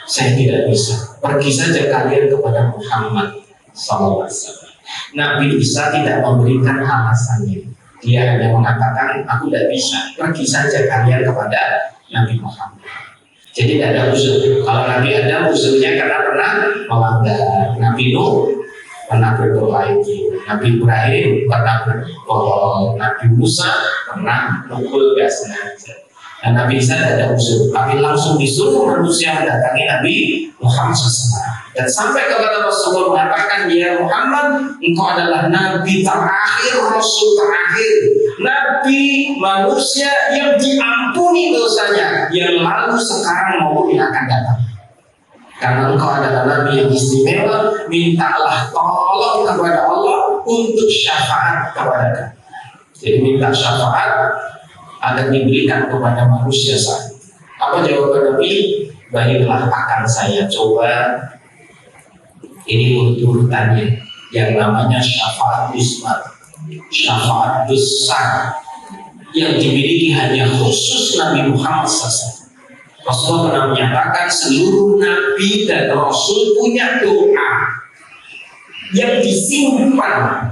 saya tidak bisa. Pergi saja kalian kepada Muhammad SAW. Nabi Isa tidak memberikan alasannya. Dia hanya mengatakan, aku tidak bisa. Pergi saja kalian kepada Nabi Muhammad. Jadi tidak ada usul. Kalau Nabi ada usulnya karena pernah melanggar. Nabi Nuh pernah berdoa itu, Nabi Ibrahim pernah berbohong, Nabi Musa pernah mukul gak sengaja. Dan Nabi Isa tidak ada usul, tapi langsung disuruh manusia mendatangi Nabi Muhammad SAW. Dan sampai kepada Rasulullah mengatakan, ya Muhammad, engkau adalah Nabi terakhir, Rasul terakhir, Nabi manusia yang diampuni dosanya, yang lalu, sekarang maupun yang akan datang. Karena engkau adalah Nabi yang istimewa, mintalah tolong kepada Allah untuk syafaat kepada kamu. Jadi minta syafaat agar diberikan kepada manusia saat. Apa jawaban Nabi? Baiklah, akan saya coba. Ini urut-urutannya yang namanya syafaat usmat, syafaat besar yang dimiliki hanya khusus Nabi Muhammad SAW. Rasulullah pernah menyatakan seluruh nabi dan rasul punya doa yang disimpan.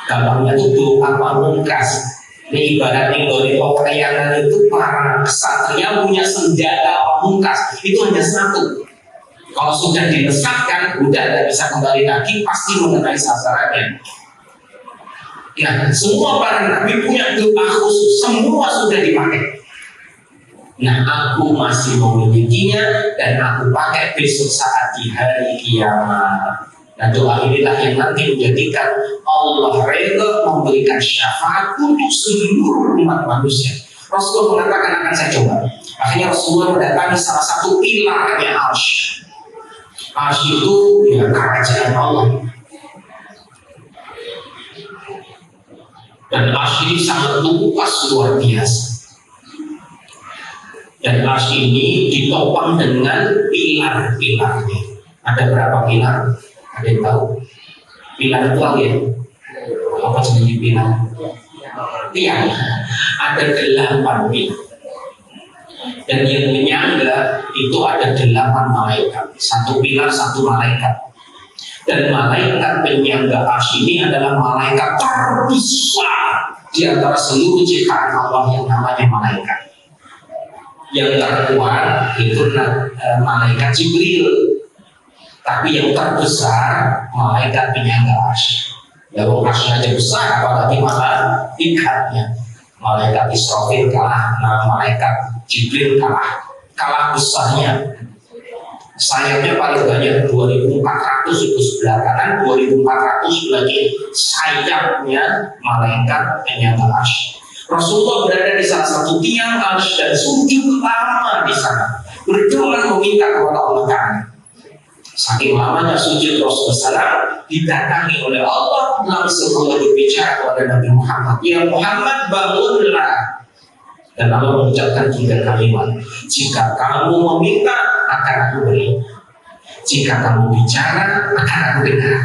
Gampangnya itu doa pamungkas. Ini ibaratnya dari pewayangan itu para kesatria punya senjata pamungkas. Itu hanya satu. Kalau sudah dilesatkan, udah tidak bisa kembali lagi, pasti mengenai sasarannya. Nah, semua para nabi punya doa khusus, semua sudah dipakai. Nah, aku masih memilikinya dan aku pakai besok saat di hari kiamat. Nah, doa inilah yang nanti menjadikan Allah rela memberikan syafaat untuk seluruh umat manusia. Rasulullah mengatakan akan saya coba. Akhirnya Rasulullah mendatangi salah satu pilarnya Arsy. Arsy itu ya kerajaan Allah. Dan Arsy ini sangat luas, luar biasa. Dan arsy ini ditopang dengan pilar-pilarnya. Ada berapa pilar? Ada yang tahu? Pilar itu apa ya? Apa jenis pilar? Tiang. Ada 8 pilar. Dan yang menyangga itu ada 8 malaikat. Satu pilar, satu malaikat. Dan malaikat penyangga arsy ini adalah malaikat terbesar di antara seluruh ciptaan Allah yang namanya malaikat. Yang terkuat itu malaikat Jibril, tapi yang terbesar malaikat penyangga arsy. Ya, arsy aja besar, apalagi malaikatnya. Malaikat Israfil kalah, malaikat Jibril kalah besarnya. Sayapnya paling banyak 2.400 itu sebelah kanan, 2.400 lagi sayapnya malaikat penyangga arsy. Rasulullah berada di salah satu tiang arsy dan sujud lama di sana, berdoa meminta kepada Allah Ta'ala. Saking lamanya sujud Rasulullah SAW didatangi oleh Allah, langsung Allah berbicara kepada Nabi Muhammad, ya Muhammad bangunlah. Dan Allah mengucapkan 3 kalimat, jika kamu meminta akan aku beri, jika kamu bicara akan aku dengar,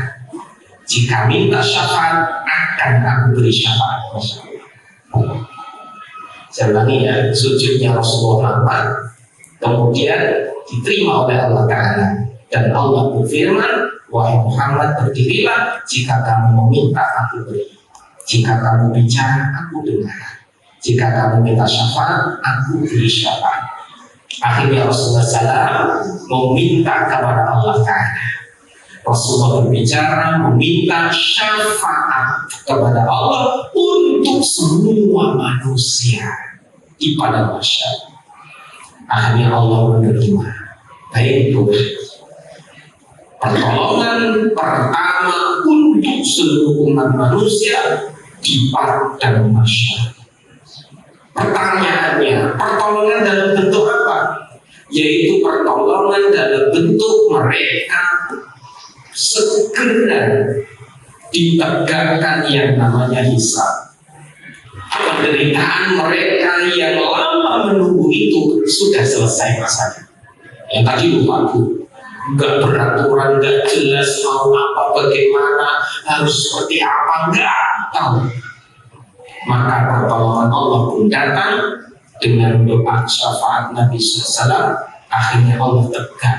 jika minta syafaat akan aku beri syafaat. Saya ulangi ya, sujudnya Rasulullah Muhammad kemudian diterima oleh Allah Ta'ala, dan Allah berfirman, wahai Muhammad berdirilah, jika kamu meminta aku beri, jika kamu bicara aku dengar, jika kamu minta syafaat aku beri syafaat. Akhirnya Rasulullah SAW meminta kepada Allah Ta'ala. Rasulullah berbicara meminta syafaat kepada Allah untuk semua manusia di padang mahsyar. Akhirnya Allah menerima. Baik Tuhan, pertolongan pertama untuk seluruh umat manusia di padang mahsyar. Pertanyaannya, pertolongan dalam bentuk apa? Yaitu pertolongan dalam bentuk mereka segera ditegakkan yang namanya hisab. Penderitaan mereka yang lama menunggu itu sudah selesai masanya. Yang tadi lupa aku, nggak beraturan, nggak jelas mau apa, bagaimana, harus seperti apa, nggak tahu. Maka pertolongan Allah pun datang dengan doa syafaat Nabi SAW. Akhirnya Allah tegakkan.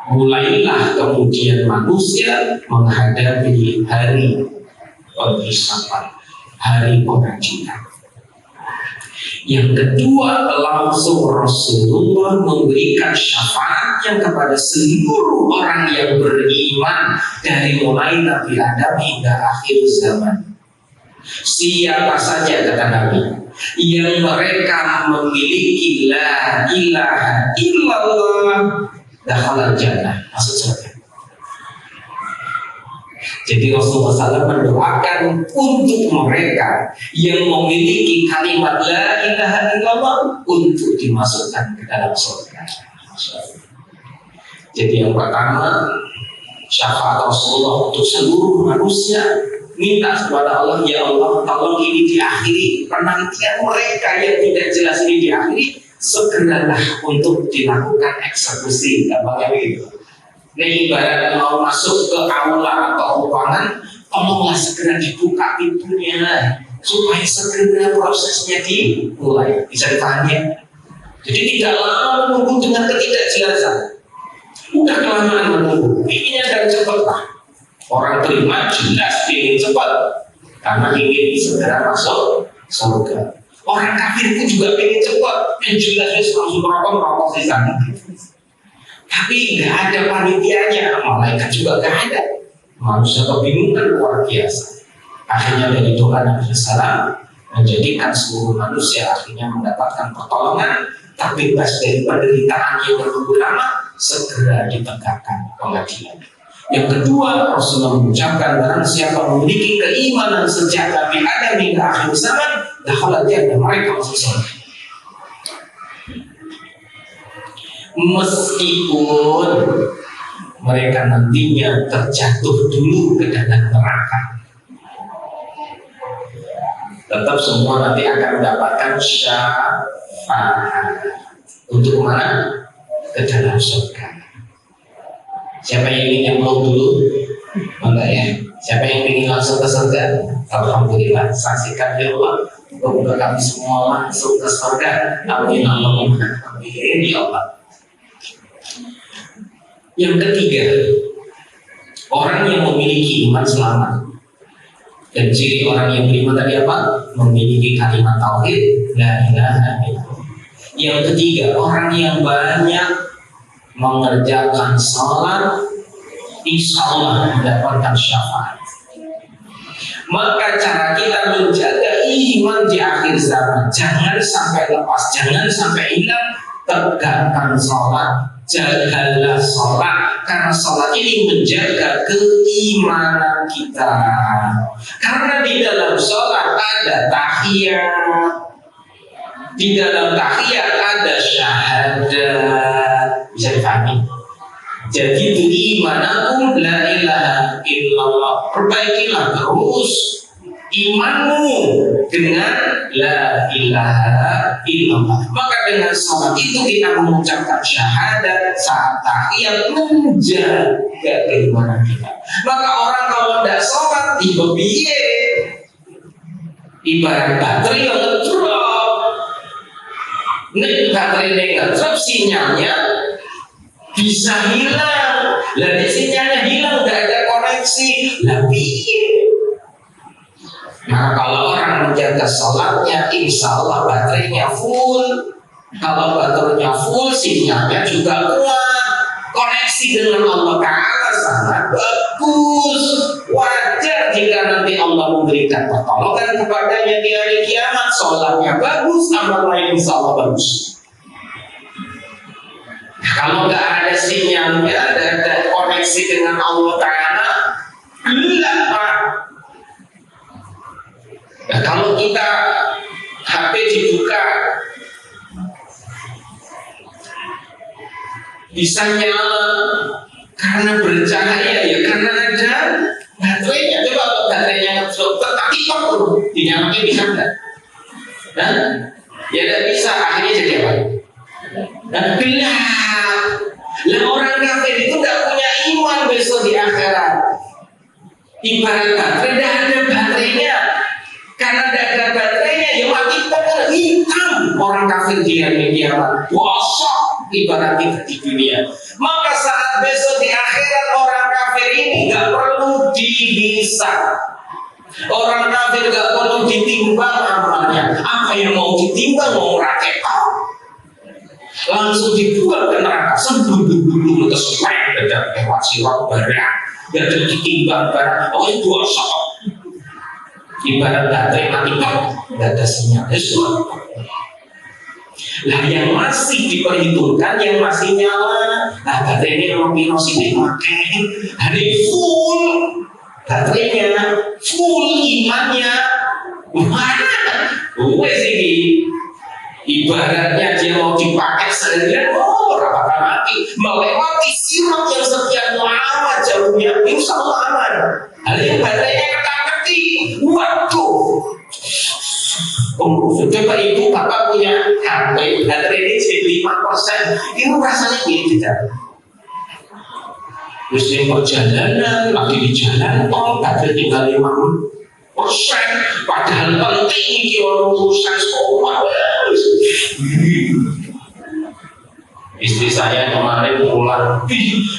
Mulailah kemudian manusia menghadapi hari penghisaban, hari pengadilan. Yang kedua, langsung Rasulullah memberikan syafaatnya kepada seluruh orang yang beriman dari mulai Nabi Adam hingga akhir zaman. Siapa saja, kata Nabi, yang mereka memiliki la ilaha illallah dakhalal jannah, masuk surga. Jadi Rasulullah SAW mendoakan untuk mereka yang memiliki kalimat la ilaha illallah untuk dimasukkan ke dalam surga. Jadi yang pertama, syafaat Rasulullah untuk seluruh manusia, minta kepada Allah, ya Allah tolong ini diakhiri, penantian mereka yang tidak jelas ini diakhiri, segeralah untuk dilakukan eksekusi. Gampangnya begitu. Ini ibarat mau masuk ke aula atau ruangan, tolonglah segera dibuka pintunya supaya segera prosesnya dimulai. Bisa dipahami? Jadi tidak lama menunggu dengan ketidakjelasan. Udah kelamaan menunggu, inginnya dan cepat lah. Orang terima jelas ingin cepat karena ingin segera masuk surga. Orang kafir pun juga ingin cepat, jelas langsung merokok di sana. Tapi nggak ada panitianya, malaikat juga nggak ada. Manusia kebingungan luar biasa. Akhirnya dari doa Nabi SAW menjadikan seluruh manusia akhirnya mendapatkan pertolongan, terbebas dari penderitaan yang berlalu lama, segera ditegakkan pengadilan. Yang kedua, Rasulullah mengucapkan barang siapa memiliki keimanan sejak Nabi Adam hingga akhir zaman, dakhalal jannah, mereka masuk surga. Meskipun mereka nantinya terjatuh dulu ke dalam neraka, tetap semua nanti akan mendapatkan syafaat untuk mana? Ke dalam surga. Siapa yang ingin nyemplung dulu? Enggak ya? Siapa yang ingin langsung ke surga? Alhamdulillah, saksikan ya Allah, semoga kami semua langsung ke surga. Amin Allahumma amin ya Allah. Yang ketiga, orang yang memiliki iman selamat. Dan ciri orang yang beriman tadi apa? Memiliki kalimat tauhid, la ilaha illallah. Yang ketiga, orang yang banyak mengerjakan salat, insya Allah mendapatkan syafaat. Maka cara kita menjaga iman di akhir zaman, jangan sampai lepas, jangan sampai hilang. Tegakkan salat, jagalah salat, karena salat ini menjaga keimanan kita. Karena di dalam salat ada tahiyat, di dalam tahiyat ada syahadat. Bisa dipahami? Jadi itu imanakum la ilaha illallah. Perbaikilah terus imanmu dengan la ilaha illallah. Maka dengan salat itu kita mengucapkan syahadat saat tahiyat, menjaga keimanan kita. Maka orang kalau tidak sholat tiba-tiba ibarat baterai yang ngedrop. Baterai yang ngedrop, sinyalnya bisa hilang. Lalu sinyalnya hilang, tidak ada koneksi. Nah, kalau orang menjaga sholatnya, insya Allah baterainya full. Kalau baterainya full, sinyalnya juga kuat. Koneksi dengan Allah Ta'ala sangat bagus. Wajar jika nanti Allah memberikan pertolongan kepadanya di hari kiamat. Sholatnya bagus, amal lain insya Allah bagus. Kalau nggak ada sinyalnya, ada koneksi dengan Allah Ta'ala, gelap Pak. Nah, kalau kita HP dibuka bisa nyala karena bercahaya, ya karena ada baterainya. Coba kalau baterainya tetapi kok dinyalakan bisa enggak? Nah, ya tidak bisa, akhirnya jadi apa? Dan gelap. Lah orang kafir itu tidak punya iman besok di akhirat. Ibarat baterai, tidak ada baterainya. Karena tidak ada baterainya, ya mati benar, hitam. Orang kafir di hari kiamat, bosok ibarat kita di dunia. Maka saat besok di akhirat orang kafir ini nggak perlu dihisab. Orang kafir nggak perlu ditimbang amalnya. Apa yang mau ditimbang, mau rakyat langsung dibuang ke neraka. Sebelum terus main dan lewat siwak barang, nggak ada ditimbang barang. Oh itu bosok. Ibarat baterai mati nggak ada sinyal. Lah yang masih diperhitungkan, yang masih nyala, nah baterai ini memang pirosini pakai hari full, baterainya full, imannya mana? Wes ini ibaratnya dia mau dipakai seharian, berapa kali mati, melewati sirat yang sekian lama jauhnya, insya Allah aman. Hal yang baterainya ketik-ketik, waduh. Coba ibu bapak punya HP baterai ini jadi 5%, itu rasanya tidak. Terus perjalanan lagi di jalan tol, baterai tinggal 5%, padahal penting ini urusan sekolah. Istri saya kemarin pulang,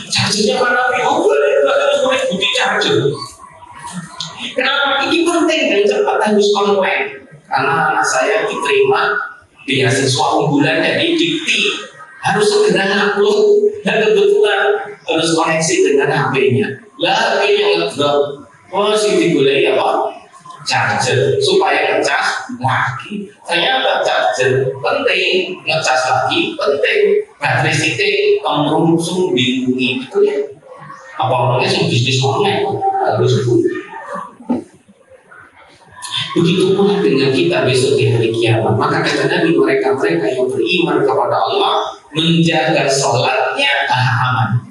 chargernya mana? Oh boleh, boleh budi charger. Kenapa ini penting dan cepat harus online? Karena anak saya diterima beasiswa unggulan dari Dikti, harus segera ngupload dan kebetulan harus koneksi dengan HP-nya. Lah HP-nya ngedrop, masih digulai apa? Charger supaya ngecas lagi. Ternyata charger penting, ngecas lagi penting. Baterai sitik langsung bingungi itu ya. Apa orangnya sih bisnis online harus begitu pula dengan kita besok di hari kiamat. Maka kata Nabi, mereka-mereka yang beriman kepada Allah menjaga sholatnya aman.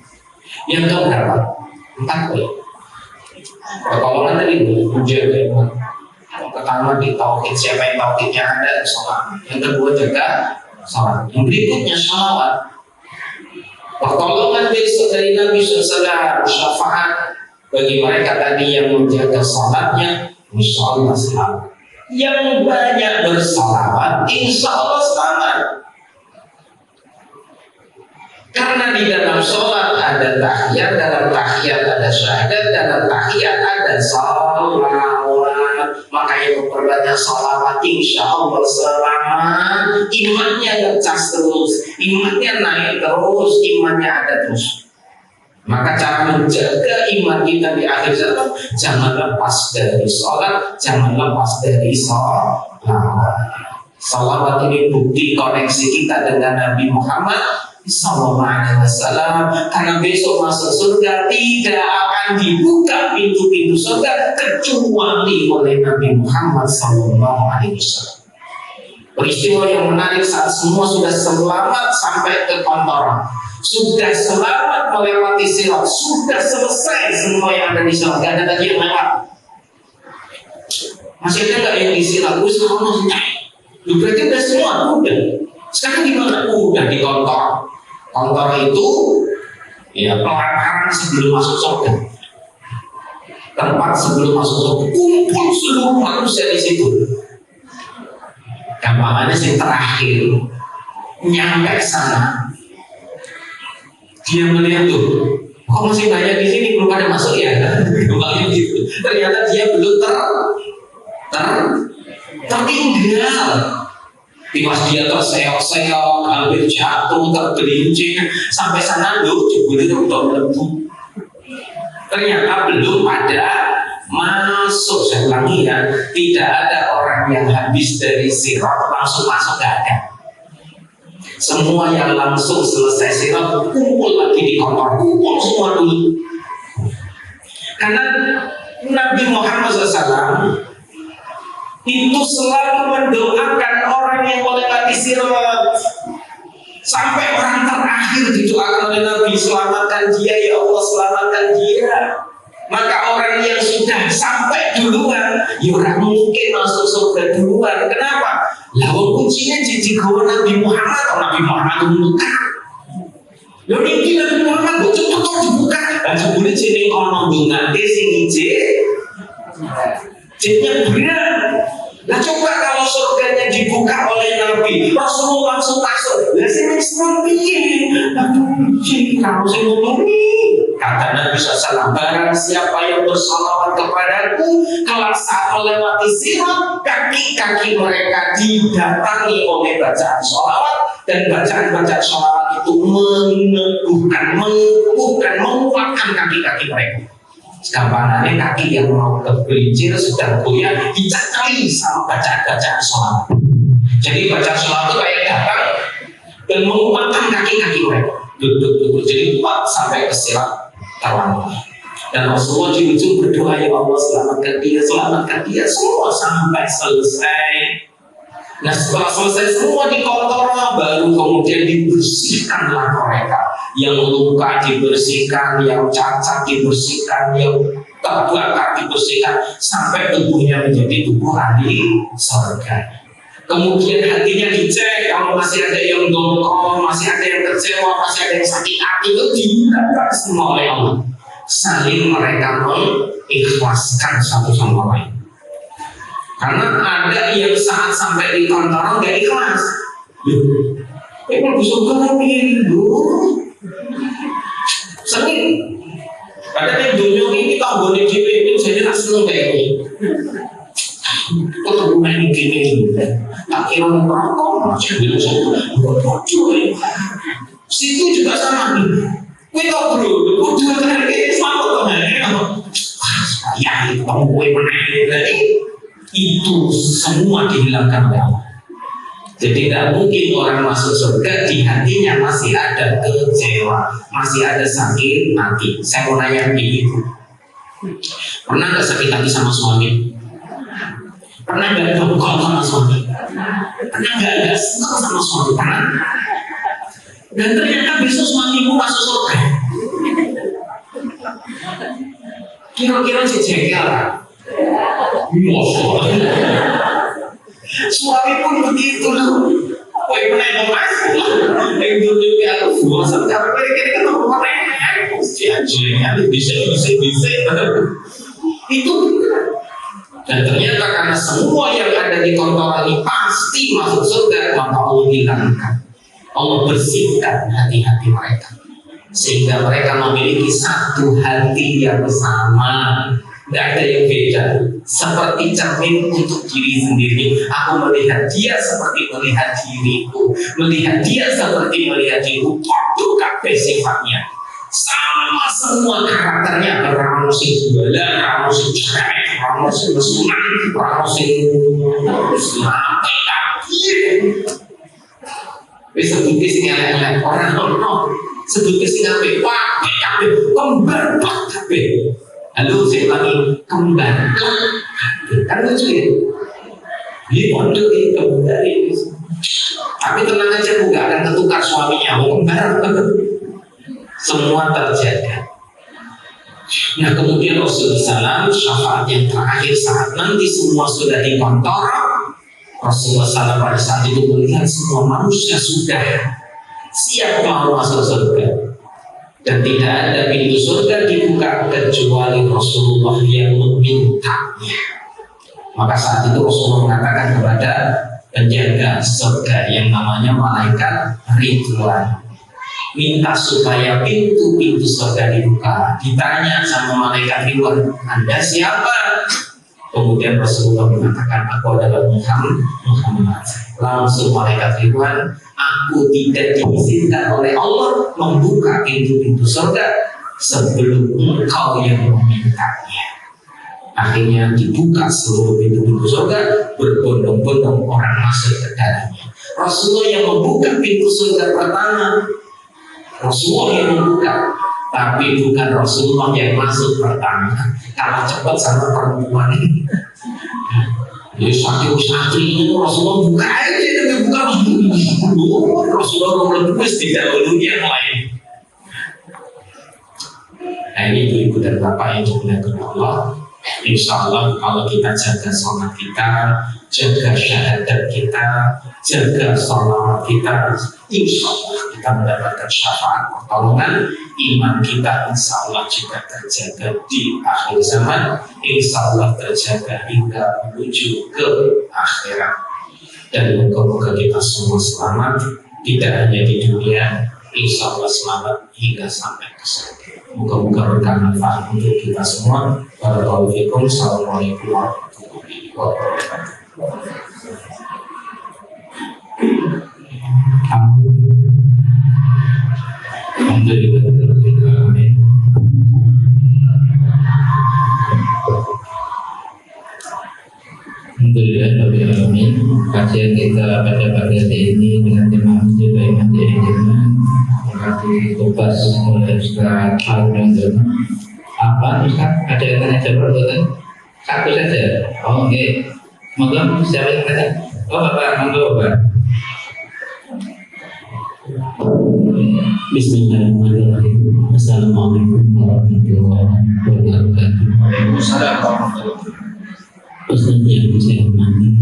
Yang keberapa? 4 poin. Pertolongan tadi menjaga iman. Yang pertama di tauhid, siapa yang tauhidnya ada sholat. Yang kedua jaga sholat. Yang berikutnya sholawat. Pertolongan besok dari Nabi SAW, syafaat bagi mereka tadi yang menjaga sholatnya. Insya Allah selamat. Yang banyak bersalawat, insya Allah selamat. Karena di dalam sholat ada tahiyat, dalam tahiyat ada syahadat, dalam tahiyat ada salawat. Maka yang memperbanyak salawat, insya Allah selamat. Imannya ngecas terus, imannya naik terus, imannya ada terus. Maka cara menjaga iman kita di akhir zaman, jangan lepas dari sholat, jangan lepas dari salawat. Salawat ini bukti koneksi kita dengan Nabi Muhammad SAW. Karena besok masuk surga tidak akan dibuka pintu-pintu surga kecuali oleh Nabi Muhammad SAW. Peristiwa yang menarik saat semua sudah selamat sampai ke kantor. Sudah selamat melewati sirat, sudah selesai semua yang ada di sirat, gak ada lagi yang lewat. Masih ada nggak yang di sirat? Gue sama berarti udah semua, udah. Sekarang gimana? Udah di kantor. Kantor itu ya pelayaran sebelum masuk surga. Tempat sebelum masuk surga, kumpul seluruh manusia di situ. Gampangannya sih terakhir nyampe sana, dia melihat tuh, kok masih banyak di sini belum pada masuk ya? Gampangnya gitu. Ternyata dia belum tertinggal. Pas dia terseok-seok, hampir jatuh, tergelincir sampai sana loh, jebulnya udah melebu. Ternyata belum ada masuk. Saya ulangi ya, tidak ada orang yang habis dari sirat langsung masuk, gak ada. Semua yang langsung selesai sirat kumpul lagi di kantor, kumpul semua dulu. Karena Nabi Muhammad SAW itu selalu mendoakan orang yang melewati sirat. Sampai orang terakhir didoakan oleh Nabi, selamatkan dia ya Allah, selamatkan dia. Maka orang yang sudah sampai duluan, ya orang mungkin masuk surga duluan. Kenapa? Lalu kuncinya jadi kawan Nabi Muhammad atau Nabi Muhammad membuka. Lalu ini Nabi Muhammad betul-betul dibuka. Dan sebelumnya jadi orang nanti sini jadinya berat. Nah coba kalau surganya dibuka oleh Nabi, Rasulullah langsung masuk. Lah sing Islam piye? Aduh, kalau saya ngomongin kata Nabi SAW, barang siapa yang bersalawat kepadaku kelak saat melewati sirat, kaki-kaki mereka didatangi oleh bacaan salawat, dan bacaan-bacaan salawat itu meneguhkan, menguatkan kaki-kaki mereka. Gampangannya kaki yang mau tergelincir sedang goyah dicakali sama bacaan-bacaan sholawat. Jadi bacaan sholawat itu kayak datang dan menguatkan kaki-kaki mereka. Duduk jadi kuat sampai ke sirat terlalu. Dan Rasulullah di ujung berdoa, ya Allah selamatkan dia semua sampai selesai. Nah setelah selesai semua di kantor, baru kemudian dibersihkanlah mereka. Yang luka dibersihkan, yang cacat dibersihkan, yang terbakar dibersihkan, sampai tubuhnya menjadi tubuh ahli surga. Kemudian hatinya dicek, kalau masih ada yang dongkol, masih ada yang kecewa, masih ada yang sakit hati, itu dihindarkan semua oleh Allah. Saling mereka mengikhlaskan satu sama lain. Karena ada yang saat sampai di kantor nggak ikhlas. Emang bisa lagi loh. Sering. Padahal dunia ini kita boleh dipilih jadi tak seneng kayak ini. Ketemu main gini, tak kira merokok macam itu. Situ juga sama nih. Kita bro, udah terakhir sama teman. Ya itu kamu gue menang. Itu semua dihilangkan oleh Allah. Jadi tidak mungkin orang masuk surga di hatinya masih ada kecewa, masih ada sakit hati. Saya mau nanya begitu, pernah nggak sakit hati sama suami? Pernah nggak dongkol sama suami? Pernah nggak senang sama suami? Pernah? Dan ternyata besok suamimu masuk surga. Kira-kira si jengkel. Suami pun begitu loh. Woi menengok masuk lah. Yang dulu dia aku buang sampai kira-kira ketemu orang siajunya bisa itu. Dan ternyata karena semua yang ada di kantor ini pasti masuk surga, maka Allah hilangkan, Allah bersihkan hati-hati mereka, sehingga mereka memiliki satu hati yang sama. Tidak ada yang beda, seperti cermin untuk diri sendiri. Aku melihat dia seperti melihat diriku, melihat dia seperti melihat diriku. Itu kabeh sifatnya sama semua karakternya. Orang sing bala, orang sing cerewet, orang sing mesunan, orang sing sampai bisa sebutnya sing elek-elek orang ono, sebutnya sing apik, pakai kabeh, kembar kabeh. Lalu saya ulangi, kembar kan lucu ya. Dia pondok ini kembar ini. Tapi tenang aja, Bu, gak akan ketukar suaminya, mau kembar. semua terjaga. Nah kemudian Rasulullah SAW syafaat yang terakhir saat nanti semua sudah di kantor, Rasulullah SAW pada saat itu melihat semua manusia sudah siap mau masuk surga dan tidak ada pintu surga dibuka kecuali Rasulullah yang memintanya. Maka saat itu Rasulullah mengatakan kepada penjaga surga yang namanya malaikat Ridwan, minta supaya pintu-pintu surga dibuka. Ditanya sama malaikat Ridwan, Anda siapa? Kemudian Rasulullah mengatakan, aku adalah Muhammad. Langsung malaikat Ridwan, aku tidak diizinkan oleh Allah membuka pintu-pintu surga sebelum engkau yang memintanya. Akhirnya dibuka seluruh pintu-pintu surga, berbondong-bondong orang masuk ke dalamnya. Rasulullah yang membuka pintu surga pertama, Rasulullah yang membuka, tapi bukan Rasulullah yang masuk pertama. Kalah cepat sama perempuan ini. Ya saking Rasulullah buka aja, tapi buka Rasulullah melepus tidak dulu yang lain. Nah ini ibu-ibu dan bapak yang dimuliakan Allah. Insya Allah kalau kita jaga sholat kita, jaga syahadat kita, jaga sholawat kita, insya Allah kita mendapatkan syafaat pertolongan. Iman kita insya Allah juga terjaga di akhir zaman, insya Allah terjaga hingga menuju ke akhirat. Dan moga-moga kita semua selamat, tidak hanya di dunia, insya Allah selamat hingga sampai ke surga. Moga-moga bermanfaat untuk kita semua. Barakallahu fikum. Assalamualaikum warahmatullahi wabarakatuh. Alhamdulillah, kajian kita pada pagi hari ini dengan tema menjaga iman di akhir zaman dikupas oleh Ustaz Al-Bandar. Apa Ustaz? Ada yang tanya jawab betul? Satu saja. Oh oke. Monggo siapa yang tanya? Oh Bapak, monggo Bapak. Bismillahirrahmanirrahim. Assalamualaikum warahmatullahi wabarakatuh. Waalaikumsalam warahmatullahi wabarakatuh. Ustaz yang saya hormati,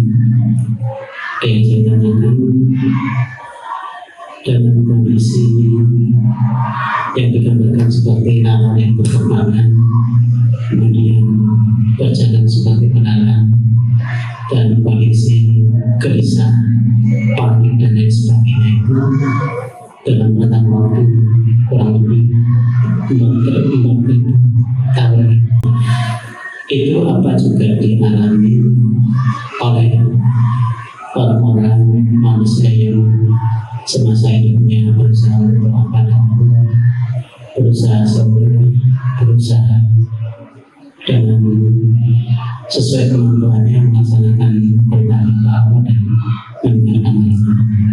yang saya tanyakan, dalam kondisi yang digambarkan seperti awan yang berkembangan, kemudian berjalan seperti penalang, dan kondisi gelisah, panik dan lain sebagainya itu dalam rentang waktu kurang lebih 40 tahun. Itu apa juga dialami oleh orang-orang manusia yang semasa hidupnya berusaha berdoa pada Allah, berusaha sempurna, berusaha dengan sesuai kemampuannya melaksanakan perintah Allah dan meninggalkan larangan.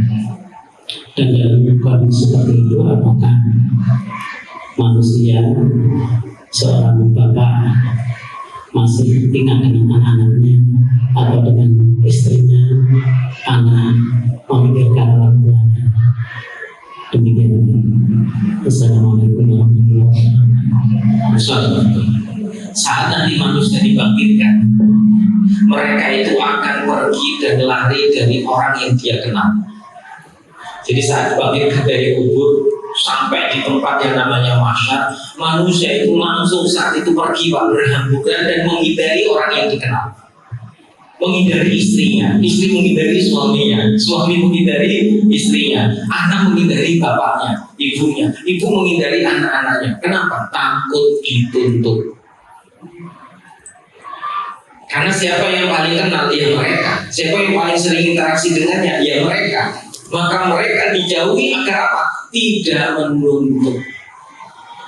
Dan dalam kondisi seperti itu, apakah manusia, seorang bapak masih ingat dengan anak-anaknya atau dengan istrinya, anak memikirkan orang tuanya? Demikian. Assalamualaikum warahmatullahi wabarakatuh. Saat nanti manusia dibangkitkan, mereka itu akan pergi dan lari dari orang yang dia kenal. Jadi saat dibangkitkan dari kubur sampai di tempat yang namanya mahsyar, manusia itu langsung saat itu pergi berhamburan dan menghindari orang yang dikenal, menghindari istrinya, istri menghindari suaminya, suami menghindari istrinya, anak menghindari bapaknya, ibunya, ibu menghindari anak-anaknya. Kenapa? Takut dituntut. Karena siapa yang paling kenal? Ya mereka. Siapa yang paling sering interaksi dengannya? Ya mereka. Maka mereka dijauhi agar apa? Tidak menuntut.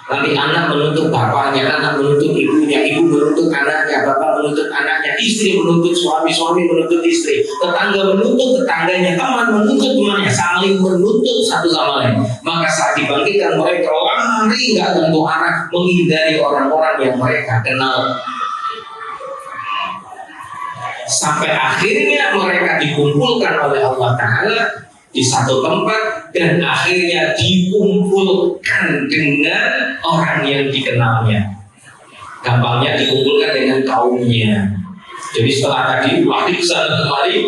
Nanti anak menuntut bapaknya, anak menuntut ibunya, ibu menuntut anaknya, bapak menuntut anaknya, istri menuntut suami, suami menuntut istri, tetangga menuntut tetangganya, teman menuntut temannya, saling menuntut satu sama lain. Maka saat dibangkitkan mereka lari nggak tentu arah, menghindari orang-orang yang mereka kenal. Sampai akhirnya mereka dikumpulkan oleh Allah Ta'ala di satu tempat dan akhirnya dikumpulkan dengan orang yang dikenalnya. Gampangnya dikumpulkan dengan kaumnya. Jadi setelah tadi lari ke sana kemari,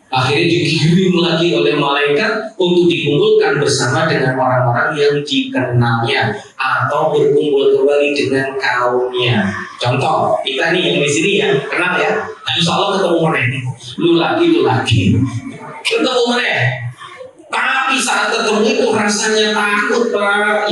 akhirnya dikirim lagi oleh malaikat untuk dikumpulkan bersama dengan orang-orang yang dikenalnya atau berkumpul kembali dengan kaumnya. Contoh, kita nih yang di sini ya, kenal ya, insya Allah ketemu mana? Lu lagi, ketemu mana? Tapi saat ketemu itu rasanya takut, Pak.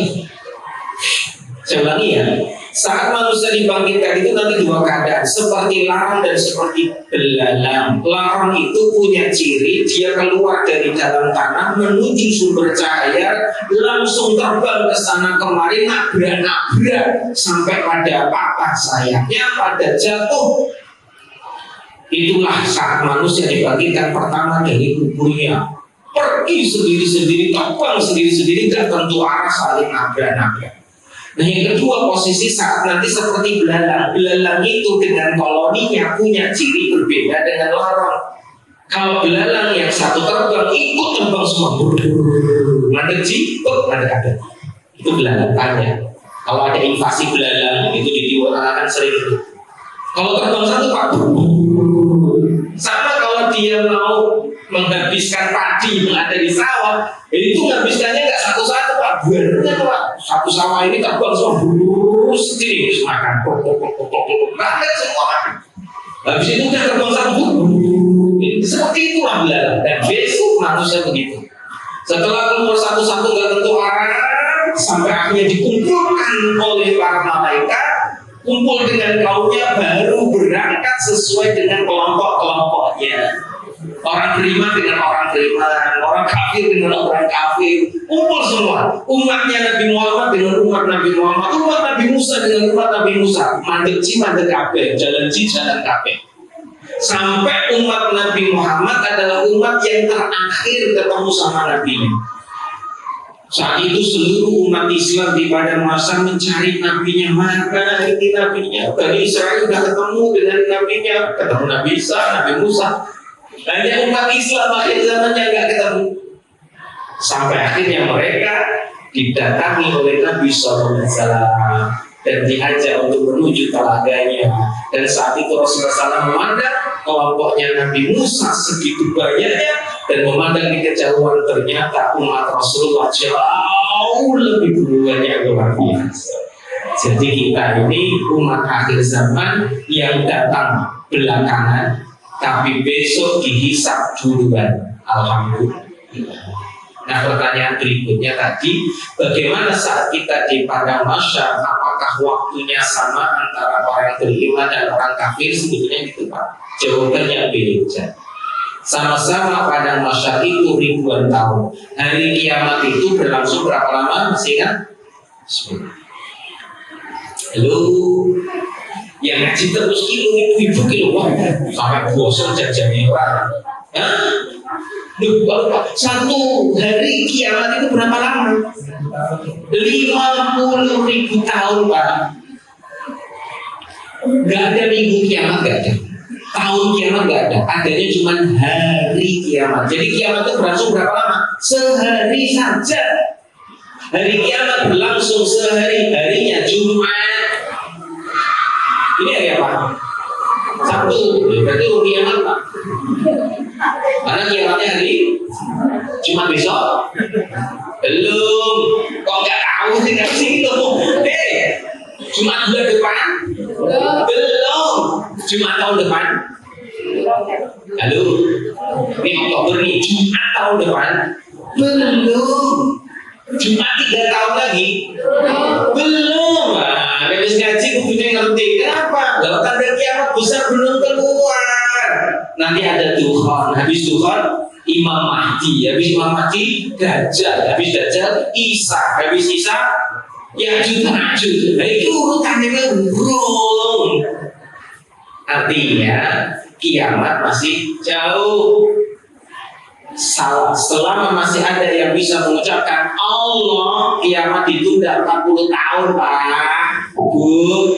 Saya ulangi ya, saat manusia dibangkitkan itu nanti dua keadaan, seperti larang dan seperti belalang. Larang itu punya ciri, dia keluar dari dalam tanah menuju sumber cahaya, langsung terbang ke sana kemari, nabrak-nabrak sampai pada patah sayapnya, pada jatuh. Itulah saat manusia dibangkitkan pertama dari kuburnya, pergi sendiri-sendiri, terbang sendiri-sendiri, gak tentu arah, saling nabrak-nabrak. Nah yang kedua, posisi saat nanti seperti belalang. Belalang itu dengan koloninya punya ciri berbeda dengan larang. Kalau belalang yang satu terbang, ikut terbang semua, ngadek jipet, ngadek ada. Itu belalang tanya. Kalau ada invasi belalang itu di Timur Tengah kan sering. Kalau terbang satu Pak, sama kalau dia mau menghabiskan padi yang ada di sawah, itu menghabiskannya nggak satu-satu Pak, banyak Pak. Satu sawah ini terbang semua, sendiri makan, banyak semua makan. Habis itu dia terbang satu, seperti itulah belalang. Dan besok manusia begitu. Setelah keluar satu-satu nggak tentu arah, sampai akhirnya dikumpulkan oleh para malaikat, kumpul dengan kaumnya, baru berangkat sesuai dengan kelompok-kelompoknya. Orang beriman dengan orang beriman, orang kafir dengan orang kafir, kumpul semua. Umatnya Nabi Muhammad dengan umat Nabi Muhammad, umat Nabi Musa dengan umat Nabi Musa. Mandek kabeh, jalan kabeh. Sampai umat Nabi Muhammad adalah umat yang terakhir ketemu sama Nabi-Nya. Saat itu seluruh umat Islam di pada masa mencari nabinya, mana ini nabinya. Bani Israel sudah ketemu dengan nabinya, ketemu Nabi Isa, Nabi Musa. Hanya umat Islam akhir zamannya nggak ketemu. Sampai akhirnya mereka didatangi oleh Nabi SAW dan diajak untuk menuju telaganya. Dan saat itu Rasulullah SAW memandang kelompoknya Nabi Musa segitu banyaknya, dan memandang di kejauhan ternyata umat Rasulullah jauh lebih banyak, luar biasa. Jadi kita ini umat akhir zaman yang datang belakangan, tapi besok dihisab duluan. Alhamdulillah. Nah pertanyaan berikutnya tadi, bagaimana saat kita di padang mahsyar? Apakah waktunya sama antara orang beriman dan orang kafir? Sebetulnya gitu Pak. Jawabannya beda. Sama-sama padang mahsyar itu ribuan tahun. Hari kiamat itu berlangsung berapa lama? Masih ingat? Halo, yang ngaji terus ibu-ibu kilo sampai bosan jajannya orang. Satu hari kiamat itu berapa lama? 50.000 tahun Pak. Gak ada minggu kiamat, gak ada. Tahun kiamat gak ada. Adanya cuma hari kiamat. Jadi kiamat itu berlangsung berapa lama? Sehari saja. Hari kiamat berlangsung sehari. Harinya Jumat. Ini hari apa? Sabtu. Berarti kiamat Pak. Karena kiamatnya hari Jumat besok. Belum. Kok nggak tahu sih kasih itu? Jumat bulan depan? Belum. Jumat tahun depan? Halo. Ini Oktober nih. Jumat tahun depan? Belum. Jumat 3 tahun lagi? Belum. Nah, habis ngaji kudunya ngerti. Kenapa? Kalau tanda kiamat besar belum keluar. Nanti ada Tuhan. Habis Tuhan Imam Mahdi. Habis Imam Mahdi Dajjal. Habis Dajjal Isa. Habis Isa Ya'juj Ma'juj. Nah itu urutannya urung. Artinya kiamat masih jauh. Selama masih ada yang bisa mengucapkan Allah, kiamat ditunda 40 tahun Pak. Bu,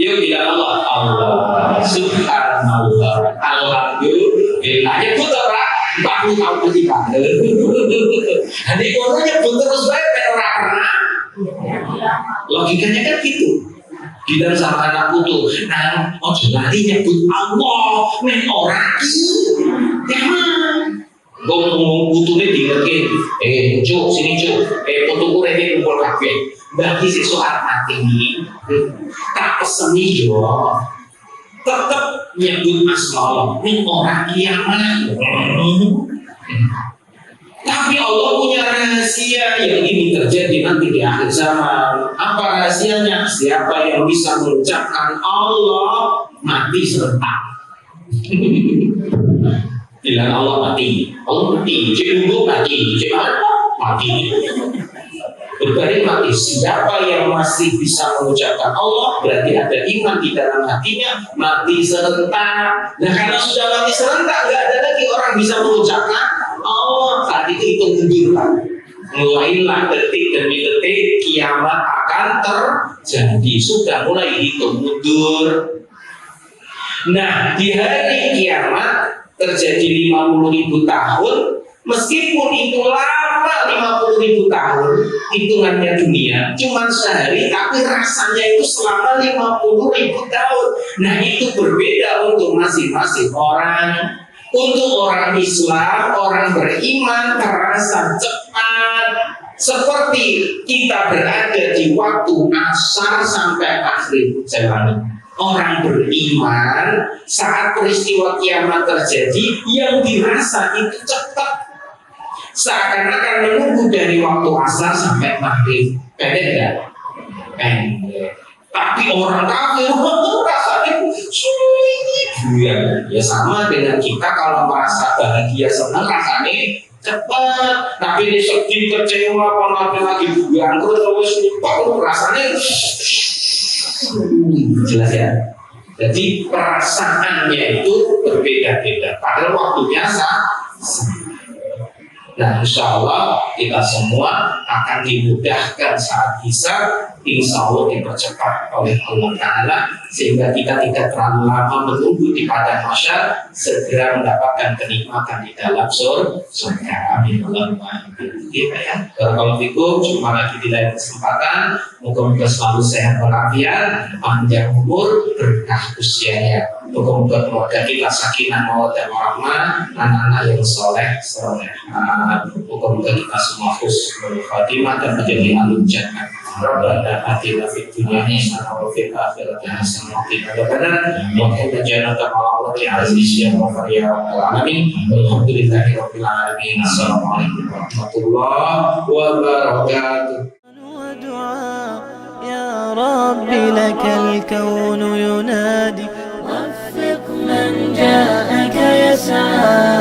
yuk bilang Allah. Allah Subhanallah. Alhamdulillah. Ya betul Pak. 40 tahun ketika. Jadi kono nyebut terus bae ora pernah. Logikanya kan gitu. Bilang sama anak putu, nah, ojo lari nyebut Allah, men ora ki. Jangan. Ngomong putune dingerke, cuk sini cuk, putuku rene kumpul kabeh. Bagi sesuk arep mati tak peseni yo. Tetep nyebut asma men ora kiamat. Tapi Allah punya rahasia yang ini terjadi nanti di akhir zaman. Apa rahasianya? Siapa yang bisa mengucapkan Allah mati serentak. Bilang Allah mati, Allah mati, cik dulu mati, cik apa? Mati. Berbalik mati. Siapa yang masih bisa mengucapkan Allah berarti ada iman di dalam hatinya, mati serentak. Nah karena sudah mati serentak, nggak ada lagi orang bisa mengucapkan Allah. Saat itu mundur kan. Mulailah detik demi detik kiamat akan terjadi. Sudah mulai hitung mundur. Nah di hari kiamat terjadi 50.000 tahun. Meskipun itu lama 50.000 tahun hitungannya dunia cuma sehari, tapi rasanya itu selama 50.000 tahun. Nah itu berbeda untuk masing-masing orang. Untuk orang Islam, orang beriman terasa cepat, seperti kita berada di waktu asar sampai maghrib. Orang beriman saat peristiwa kiamat terjadi yang dirasa itu cepat, seakan-akan menunggu dari waktu asar sampai maghrib. Pendek enggak? Pendek. Tapi orang kafir rasanya sulit. Ya sama dengan kita kalau merasa bahagia senang rasanya cepat. Tapi ini sedih kecewa kalau lagi bangkrut terus rasanya jelas ya. Jadi perasaannya itu berbeda-beda. Padahal waktunya sama. Nah, insya Allah kita semua akan dimudahkan saat hisab, insya Allah dipercepat oleh Allah Ta'ala, sehingga kita tidak terlalu lama menunggu di padang mahsyar, segera mendapatkan kenikmatan di dalam surga. Amin. Allahumma amin. Ya. Barakallahu fikum. Jumpa lagi di lain kesempatan. Moga-moga selalu sehat walafiat, panjang umur, berkah usianya. Moga-moga keluarga kita sakinah mawaddah warahmah, anak-anak yang soleh. Moga-moga kita semua husnul khatimah dan menjadi ahlul jannah. Rabbana atina fid dunya hasanah wa fil akhirati hasanah wa qina adzabannar. Wa qina jannata ma'al aziz ya rabbal alamin. Alhamdulillahi rabbil alamin. Assalamualaikum warahmatullahi wabarakatuh. يا ربي لك الكون ينادي وفق من جاءك يسعى